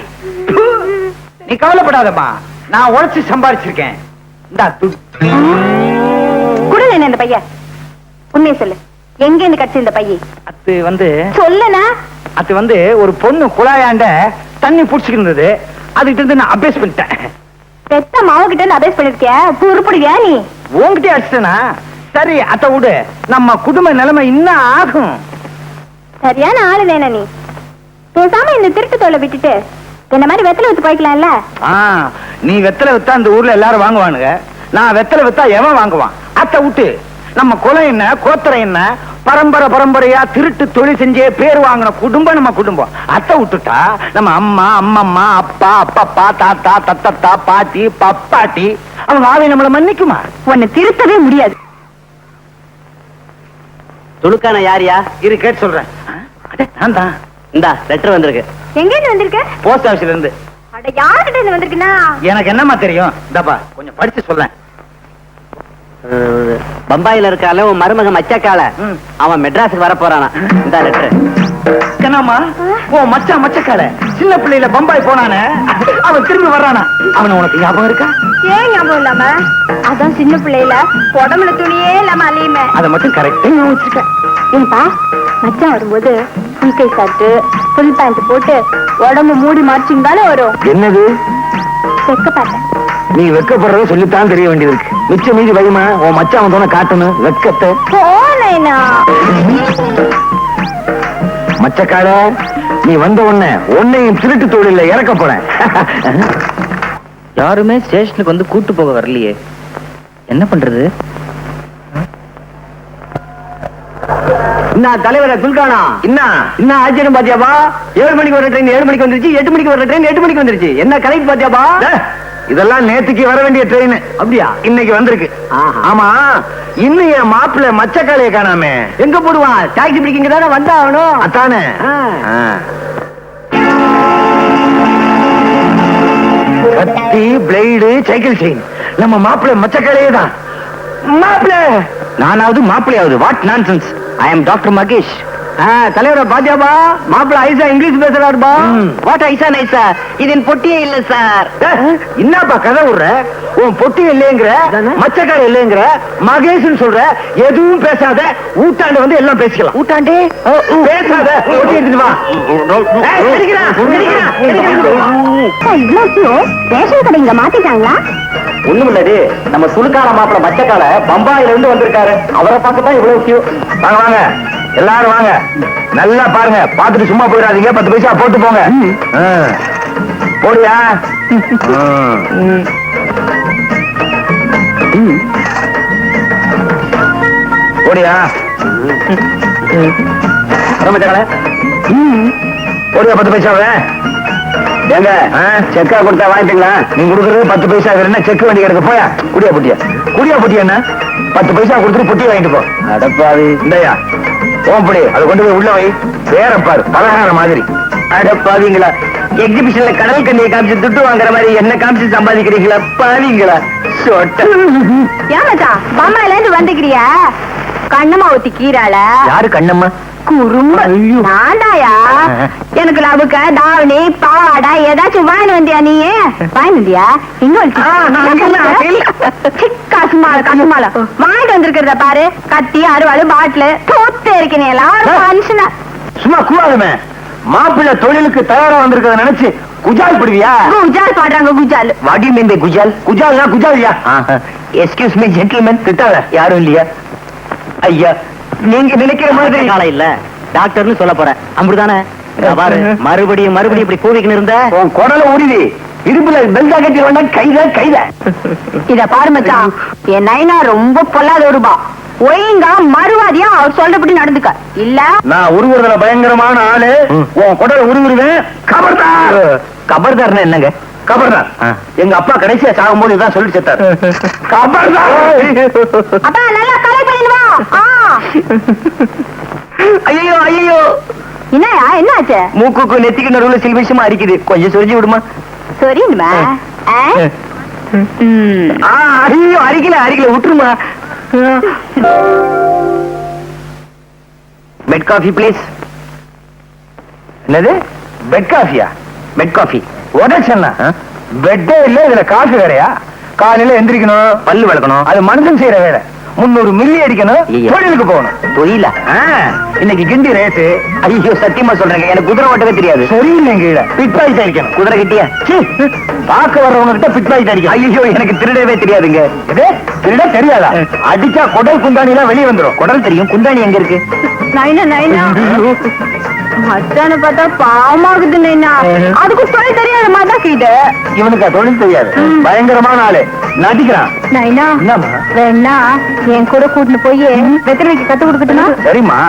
நீ கவலைப்படாதம்மா, நான் உழைச்சு சம்பாரிச்சிருக்கேன். குடுங்க இந்த பையன். உண்மையை சொல்லு, எங்க இருந்து கட்சி இந்த பையன்? அது வந்து சொல்லனா? அது வந்து ஒரு பொண்ணு குழாயாண்ட தண்ணி புடிச்சுக்கிட்டு இருந்தது. அதுகிட்ட இருந்து நான் அபேஸ் பண்ணிட்டேன். பெத்த மாவுகிட்ட இருந்து அபேஸ் பண்ணிருக்கிய? உருப்படுவியா நீ? உங்ககிட்ட அடிச்சனா? சரி, அத விடு. நம்ம குடும்ப நிலைமை இன்னும் ஆகும். சரியான ஆளு வேணா நீ. பேசாம இந்த திருட்டு தோலை விட்டுட்டு என்ன மாதிரி வெத்தலை வித்து போய்க்கலாம்ல. நீ வெத்தலை வித்தா அந்த ஊர்ல எல்லாரும் வாங்குவானுங்க. நான் வெத்தலை வித்தா எவன் வாங்குவான்? அத்தை விட்டு நம்ம குலம் என்ன, கோத்திரம் என்ன, பரம்பரை பரம்பரையா திருட்டு தொழில் செஞ்சே பேர் வாங்கின குடும்பம் நம்ம குடும்பம். அத்தை விட்டுட்டா நம்ம அம்மா, அம்மம்மா, அப்பா, அப்பப்பா, தாத்தா, தத்தத்தா, பாட்டி, பப்பாட்டி, அவங்க ஆவை நம்மள மன்னிக்குமா? உன்னை திருத்தவே முடியாது. துடுக்கான யாரியா? இரு, கேட்டு சொல்றேன். நான் தான். இந்தா லெட்டர் வந்திருக்கு. எங்க இருந்து வந்திருக்க? போஸ்ட் ஆபீஸ்ல இருந்து. அட, யார்கிட்ட இருந்து வந்திருக்குன்னா? எனக்கு என்னமா தெரியும்? இந்தாப்பா கொஞ்சம் படிச்சு சொல்றேன். பம்பாயில இருக்கால உன் மருமக மச்சக்கால, அவன் மெட்ராஸுக்கு வர போறானா. இந்த லெட்டர். என்னம்மா? ஓ மச்சா, மச்சக்கால சின்ன பிள்ளையில பம்பாய் போனானே, அவன் திரும்பி வர்றானா? அவன உனக்கு ஞாபகம் இருக்கா? ஏன் ஞாபகம் இல்லாம? அதான் சின்ன பிள்ளையில உடம்புல துணியே இல்லாம அலையுமே. அதை மட்டும் கரெக்டா வச்சிருக்கேன். ஏன்பா, மச்சான் வரும்போது புல் கை சாட்டு, புல் பேண்ட் போட்டு உடம்பு மூடி மார்ச்சிங் தானே வரும். என்னது? செக்க பார்த்தேன். நீ வெக்கப்படுறத சொல்லித்தான் தெரிய வேண்டியது இருக்கு. மிச்ச மீதி வைமா, உன் மச்சான் வந்தோன்னு காட்டணும் வெக்கத்தை. போனேனா மச்சக்கால, நீ வந்த உடனே உன்னையும் திருட்டு தொழில இறக்க போறேன். யாருமே ஸ்டேஷனுக்கு வந்து கூட்டு போக வரலையே, என்ன பண்றது? என்ன தலைவரை துல்கானா? என்ன ஆச்சரியம் பாத்தியாப்பா? 7 மணிக்கு வர ட்ரெயின் 7 மணிக்கு வந்துருச்சு, 8 மணிக்கு வர ட்ரெயின் 8 மணிக்கு வந்துருச்சு. என்ன கரெக்ட் பாத்தியாப்பா? இதெல்லாம் நேத்துக்கு வர வேண்டிய ட்ரெயின். அப்படியா? இன்னைக்கு வந்திருக்கு. ஆமா, இன்னும் என் மாப்பிள்ள மச்சக்காலையை காணாமே. எங்க போடுவான்? டாக்ஸி பிடிக்கிங்க தானே வந்தா ஆகணும். அதானே. கத்தி, பிளேடு, சைக்கிள் செயின், நம்ம மாப்பிள்ள மச்சக்காலையே தான். மாப்பிள்ள நானாவது மாப்பிள்ளையாவது? What nonsense. I am doctor Mahesh. தலைவர பாத்தியாபா? மாப்பிள்ள ஐசா இங்கிலீஷ் பேசுறாருப்பா. வாட் ஐசா நைசா? இதன் பொட்டியே இல்ல சார். என்னப்பா கதை விடுற? உன் பொட்டி இல்லைங்கிற, மச்சக்கார இல்லைங்கிற, மகேஷ்னு சொல்ற, எதுவும் பேசாத. ஊட்டாண்டு வந்து எல்லாம் பேசிக்கலாம். ஊட்டாண்டே பேசாத, பொட்டி எடுத்துட்டு வா. ஏய், எடுக்கிறா, எடுக்கிறா, எடுக்கிறா. ரேஷன் கடை இங்க மாத்திட்டாங்களா? ஒண்ணும் இல்லது, நம்ம சுழுக்கால மாப்பிள மச்சக்கால பம்பாயில இருந்து வந்திருக்காரு. அவரை பார்க்க தான் இவ்வளவு கியூ. வாங்க வாங்க, எல்லாரும் வாங்க. நல்லா பாருங்க, பாத்துட்டு சும்மா போயிடாதீங்க. 10 பைசா போட்டு போங்க. போடியா? போடியா? மச்சக்கால போடியா 10 பைசாவை? ஏங்க செக்கா கொடுத்தா வாங்கிட்டீங்களா? நீங்க கொடுக்கறது 10 பைசா. என்ன செக் வண்டி கிடக்கு? போயா குடியா பொட்டியா, குடியா பொட்டியா? என்ன 10 பைசா கொடுத்துட்டு பொட்டி வாங்கிட்டு போ. அடப்பாவி, இந்தயா ஓம்படி, அதை கொண்டு போய் உள்ள வை. வேற பாரு, பலகார மாதிரி. அடப்பாவீங்களா, எக்ஸிபிஷன்ல கடல் கண்ணியை காமிச்சு துட்டு வாங்குற மாதிரி என்ன காமிச்சு சம்பாதிக்கிறீங்களா பாவீங்களா? ஏமாச்சா பம்பாயில இருந்து வந்துக்கிறியா? கண்ணம்மா ஊத்தி கீராள யாரு கண்ணம்மா? குறும்ப நான்டாயா. எனக்கு லவுக்க தாவணி பாவாடா ஏதாச்சும் வாங்கி வந்தியா? நீ வாங்கி வந்தியா? கசுமால கசுமால வாங்கிட்டு வந்திருக்கிறத பாரு. கத்தி அறுவாள் பாட்டிலு தூத்து இருக்கீங்க எல்லாரும் மனுஷனா. சும்மா கூடாதுமே. மாப்பிள்ளை தொழிலுக்கு தயாரா வந்திருக்கிறத நினைச்சு குஜால் பிடிவியா? குஜால் பாடுறாங்க குஜால். வாடி மீன் குஜால்? குஜால்னா குஜாலியா? எஸ்கியூஸ் மீ ஜென்டில்மேன், திட்டாத. யாரும் இல்லையா? ஐயா, நீங்க நினைக்கிற மாதிரி காலை இல்ல, டாக்டர்னு சொல்ல போறேன். அப்படிதானே? பாரு, மறுபடியும் மறுபடியும் இப்படி கூவிக்கின்னு இருந்த உன் குடல உருவி இருப்புல பெல்டா கட்டி வேண்டாம். கைத கைத. இத பாரு மச்சான், என் நைனா ரொம்ப பொல்லாத ரூபா. ஒழுங்கா மறுவாதியா அவர் சொல்றபடி நடந்துக்க. இல்ல நான் உருவுறதுல பயங்கரமான ஆளு. உன் குடல உருவிடுவேன். கபர்தார். கபர்தார்னா என்னங்க? கபர்தார் எங்க அப்பா கடைசியா சாகும் போது இதான் சொல்லி செத்தார். கபர்தார். அப்பா நல்லா கலை பண்ணிடுவா. ஐயோ ஐயோ, என்னயா என்னாச்சு? மூக்குக்கு நெத்திக்கு நடுவுல சில விஷயமா அரிக்குது. கொஞ்சம் சொரிஞ்சு விடுமா? சரிமா. ஐயோ, அரிக்கல அரிக்கல, விட்டுருமா. Bed coffee please. என்னது பெட் காஃபியா? பெட் காஃபி உடச்சா? பெட்டே இல்ல, இதுல காஃபி வேறையா? காலையில எந்திரிக்கணும், பல்லு விளக்கணும், அது மனுஷன் செய்யற வேலை. 300 மில்லி அடிக்கணும், தொழிலுக்கு போகணும். தொழில இன்னைக்கு கிண்டி ரேட்டு. ஐயோ சத்தியமா சொல்றேங்க, எனக்கு குதிரை ஓட்டவே தெரியாது. சரியில்லைங்க, பிட் பாக்கெட் அடிக்கணும். குதிரை கிட்டியா? பார்க்க வர்றவங்க கிட்ட பிட் பாக்கெட் அடிக்கணும். ஐயோ எனக்கு திருடவே தெரியாதுங்க. திருட தெரியாதா? அடிச்சா குடல் குந்தாணி எல்லாம் வெளியே வந்துடும். குடல் தெரியும், குந்தாணி எங்க இருக்கு? நைனா நைனா மச்சான பார்த்தா பாவமாகுது நைனா. அதுக்கு தொழில் தெரியாத மாதிரி இது. இவனுக்கு தொழில் தெரியாது, பயங்கரமான ஆளு, நடிக்கிறான். நைனா வேணா என் கூட கூட்டிட்டு போய் வெத்தலைக்கு கத்து கொடுக்கட்டுமா? சரிம்மா,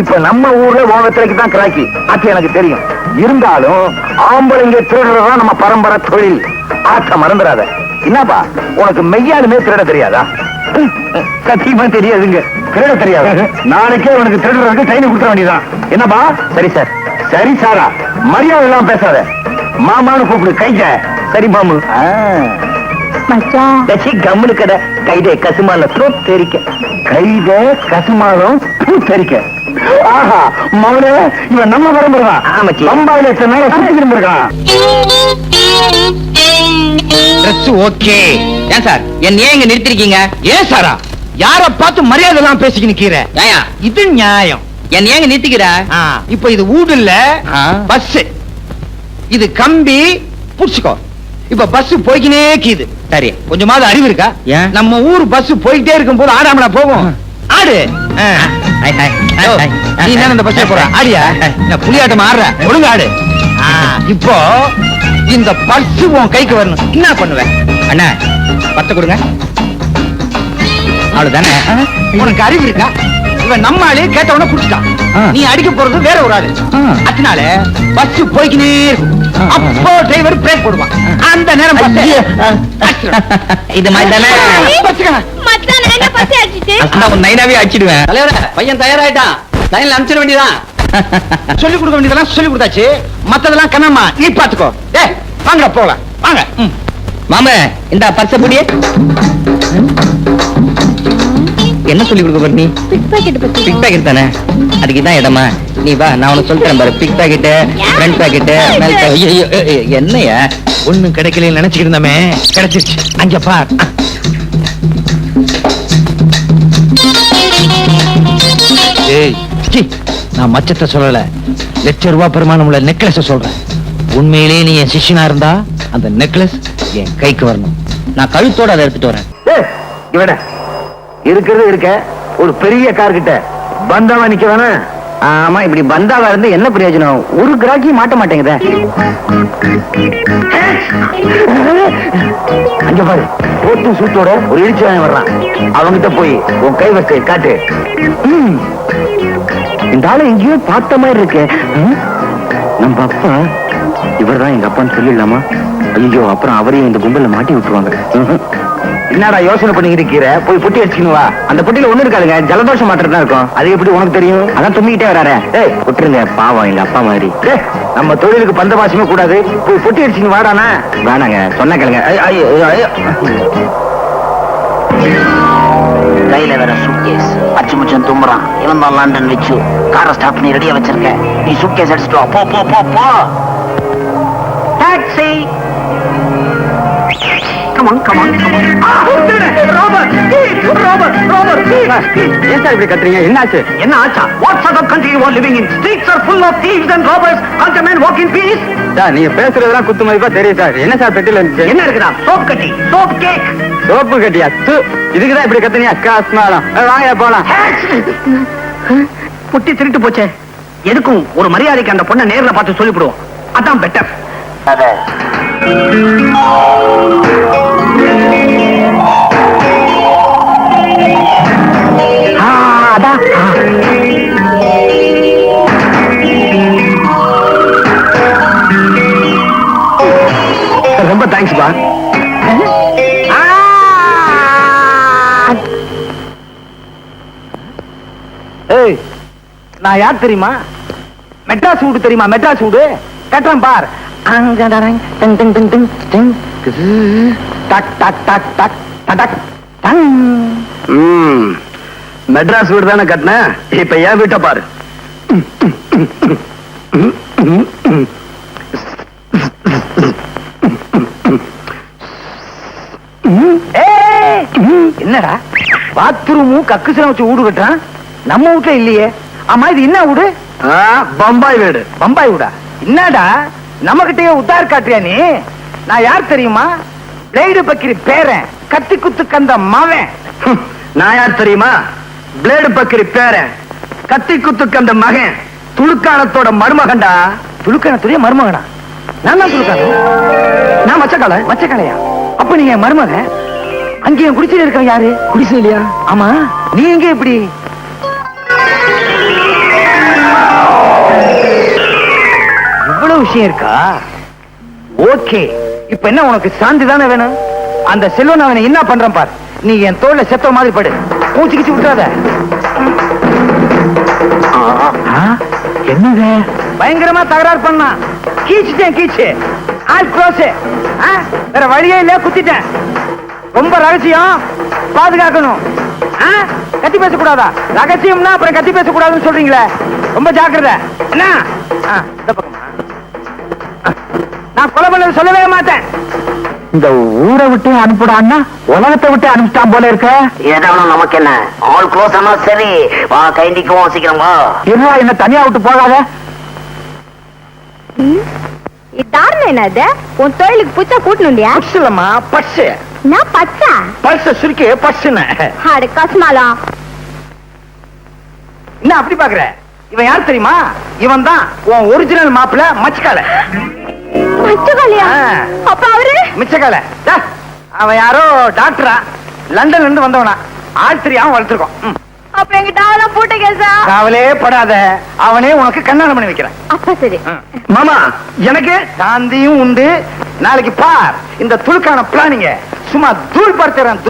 இப்ப நம்ம ஊர்ல ஓகத்திலைக்கு தான் கிராக்கி, அது எனக்கு தெரியும். இருந்தாலும் ஆம்பளைங்க திருடுறதா நம்ம பரம்பரை தொழில். ஆட்ட மறந்துடாத. என்னப்பா உனக்கு மெய்யாலுமே திருட தெரியாதா? சத்தியமா தெரியாதுங்க, திருட தெரியாது. நாளைக்கே உனக்கு திருடுறதுக்கு ட்ரைனிங் கொடுத்துட வேண்டியதான். என்னப்பா? சரி சார். சரி சாரா, மரியாதை எல்லாம் பேசாத. மாமான்னு கூப்பிடு. கைத. சரி மாமு. மச்சான் கம்முனு கடை. கைதே கசுமால தெரிக்க. கைத கசுமாலம் தெரிக்க. ஆஹா மவனே, இவன் நம்ம பரம்பரைதான். பம்பாயில எத்தனை நாளா சுத்தி இருந்திருக்கான். ஓகே. ஏன் சார் என்ன இங்க நிறுத்திருக்கீங்க? ஏன் சாரா, யார பார்த்து மரியாதை எல்லாம் பேசிக்கின்னு கீரை? இது நியாயம். என்ன ஏங்க நிறுத்திக்கிற? இப்ப இது வீடு இல்ல, பஸ். இது கம்பி புடிச்சுக்கோ. இப்ப பஸ் போய்க்கினே கீது. சரி, கொஞ்சமாவது அறிவு இருக்கா? நம்ம ஊர் பஸ் போயிட்டே இருக்கும் போது ஆடாமலா போகும்? ஆடு. நீ என்ன இந்த பஸ்ல போற? ஆடியா? புலியாட்டம் ஆடுற, ஒழுங்கு ஆடு. இப்போ இந்த பர்ஸ் உன் கைக்கு வரணும். என்ன பண்ணுவேன்? அண்ணா 10 கொடுங்க. அவ்வளவுதானே? உனக்கு அறிவு இருக்கா? இவன் நம்ம ஆளு கேட்டவன குடிச்சிட்டான். நீ அடிக்க போறது வேற ஒரு ஆளு. அதனால பஸ் போய்க்கினே இருக்கும். அப்போ டிரைவர் பிரேக் போடுவான். அந்த நேரம் இது மாதிரி தானே உன் நைனாவே அடிச்சிடுவேன். தலைவர பையன் தயாராயிட்டான், லைன்ல அனுப்பிச்சிட வேண்டியதான். சொல்லி கொடுக்க வேண்டியதெல்லாம் சொல்லி கொடுத்தாச்சு. மத்ததெல்லாம் கண்ணம்மா நீ பாத்துக்கோ. டேய் வாங்க போலாம், வாங்க. மாமா இந்த பர்ச புடியே. என்ன என்ன சொல்லி கொடுக்க போற நீ? பிக் பாக்கெட் பத்தி. பிக் பாக்கெட் தானே, அதுக்கு தான் இடமா. நீ வா, நான் உனக்கு சொல்றேன் பாரு. பிக் பாக்கெட், ஃப்ரண்ட் பாக்கெட், என்னையா ஒண்ணும் கிடைக்கல நினைச்சுக்கிட்டு இருந்தமே, கிடைச்சிருச்சு. அங்க பார். ஏய், சீ, நான் மச்சத்தை சொல்லல, ₹1,00,000 பெருமானம் உள்ள நெக்லஸ் சொல்றேன். உண்மையிலேயே நீ என் சிஷ்யனா இருந்தா அந்த நெக்லஸ் என் கைக்கு வரணும். நான் கழுத்தோட அதை எடுத்துட்டு வரேன். இவட இருக்கிறது இருக்க ஒரு பெரிய கார் கிட்ட பந்தாவா நிக்க வேணா. ஆமா, இப்படி பந்தாவா இருந்து என்ன பிரயோஜனம்? ஒரு கிராக்கி மாட்ட மாட்டேங்குதே. அங்க பாரு, போட்டு சூட்டோட ஒரு இடிச்சு வர்றான். அவங்கிட்ட போய் உன் கை வச்சு காட்டு. இந்த ஆளு எங்கேயோ பார்த்த மாதிரி இருக்கு. நம்ம அப்பா இவர்தான் எங்க அப்பான்னு சொல்லிடலாமா? ஐயோ, அப்புறம் அவரையும் இந்த கும்பல மாட்டி விட்டுருவாங்க. என்னடா யோசனை பண்ணிக்கிட்டு இருக்கிற? போய் புட்டி அடிச்சுக்கணும் வா. அந்த புட்டியில ஒண்ணு இருக்காதுங்க, ஜலதோஷம் மாத்திரம் தான் இருக்கும். அது எப்படி உனக்கு தெரியும்? அதான் தும்பிக்கிட்டே வராரு. ஏய், விட்டுருங்க, பாவம் எங்க அப்பா மாதிரி. நம்ம தொழிலுக்கு பந்த பாசமே கூடாது. போய் புட்டி அடிச்சுன்னு வாடானா. வேணாங்க, சொன்ன கேளுங்க. கையில வேற சூட்கேஸ், பச்சை முச்சம் தும்புறான். இவன் தான் லண்டன் வச்சு காரை ஸ்டாப் பண்ணி ரெடியா வச்சிருக்க. நீ சூட்கேஸ் அடிச்சுட்டு வா. போ போ போ போ. Taxi. Come on, come on, come on. ஏன் சார் இப்படி கத்துறீங்க? என்னாச்சு? என்ன ஆச்சா? What sort of country you are living in? Streets are full of thieves and robbers. Can't a man walk in peace? Sir, நீங்க பேசுறதெல்லாம் குத்து மதிப்பா தெரியும் சார். என்ன சார் பெட்டில இருந்துச்சு? என்ன இருக்குதா? சோப் கட்டி, சோப் கேக். சோப்பு கட்டியா? இதுக்குதான் இப்படி கத்துனியா? காசுனாலும் வாங்க போலாம். புட்டி திருட்டு போச்சே. எதுக்கும் ஒரு மரியாதைக்கு அந்த பொண்ணை நேர்ல பார்த்து சொல்லிவிடுவோம். அதான் பெட்டர். ரொம்ப தேங்க்ஸ் பா. ஏய், நான் யார் தெரியுமா? மெட்ராஸ் வீடு தெரியுமா? மெட்ராஸ் வீடு கட்டுறேன் பார். மெட்ராஸ் வீடு தானே கட்டின. இப்ப ஏன் வீட்டை பாரு. என்னடா பாத்ரூமும் கக்குசலம் வச்சு வீடு கட்டுறான்? நம்ம வீட்டுல இல்லையே. ஆமா, இது என்ன வீடு? பம்பாய் வீடு. பம்பாய் வீடா? என்னடா நம்ம கிட்டயே உத்தார் காட்டுறியா நீ? நான் யார் தெரியுமா? பிளேடு பக்கிரி பேரன், கத்தி குத்து கந்த மவன். நான் யார் தெரியுமா? பிளேடு பக்கிரி பேரன், கத்தி குத்து கந்த மகன், துலுக்கானத்தோட மருமகன்டா. துலுக்கானத்துடைய மருமகனா? நான் தான் துலுக்கான. நான் மச்சக்கால. மச்சக்காலையா? அப்ப நீங்க மருமகன். அங்கேயும் குடிசையில இருக்க யாரு? குடிசையிலையா? ஆமா, நீ எங்க இப்படி? இவ்வளவு விஷயம் இருக்கா? ஓகே, இப்ப என்ன உனக்கு சாந்தி தானே வேணும்? அந்த செல்வன் அவனை என்ன பண்றான் பார். நீ என் தோல்ல செத்த மாதிரி படு. மூச்சு கிச்சு விட்டுறாத. என்னங்க பயங்கரமா தகராறு பண்ணா? கீச்சுட்டேன், கீச்சு ஆல் க்ளோஸ். வேற வழியே இல்ல, குத்திட்டேன். ரொம்ப ரகசியம், பாதுகாக்கணும். கத்தி பேசக்கூடாதா? ரகசியம்னா அப்புறம் கத்தி பேசக்கூடாதுன்னு சொல்றீங்களே, ரொம்ப ஜாக்கிரதை. என்ன இந்த பக்கமா? நான் கொலை பண்ணது சொல்லவே மாட்டேன். இந்த ஊரை விட்டு அனுப்பிடான்னா உலகத்தை விட்டு அனுப்பிட்டான் போல இருக்க. ஏதாவது நமக்கு என்ன? ஆல் க்ளோஸ் ஆனா சரி. வா, கைண்டிக்குவோம், சீக்கிரம் வா. இருவா, என்ன தனியா விட்டு போகாத. இதாரணம் என்னது? உன் தொழிலுக்கு புச்சா கூட்டணுண்டியா? இல்லம்மா, பர்ஸ். நான் பச்சா பர்ஸ் சுருக்கி பர்ஸ்னு. அட கஸ்மாலா. என்ன அப்படி பாக்குற? இவன் யார் தெரியுமா? இவன் தான் உன் ஒரிஜினல் மாப்பிள்ள மச்சக்கால. மச்சக்காலையா? அப்ப அவரு மிச்சக்கால. அவன் யாரோ டாக்டரா, லண்டன்ல இருந்து வந்தவனா. ஆள் தெரியாம வளர்த்துருக்கோம். அப்ப எங்க டாவெல்லாம் போட்ட கேசா? கவலையே படாத, அவனே உனக்கு கல்யாணம் பண்ணி வைக்கிறேன். அப்ப சரி. மாமா, எனக்கு சாந்தியும் உண்டு. நாளைக்கு பார், இந்த துளுக்கான பிளானிங்க சும்மா தூள் படுத்துறேன்.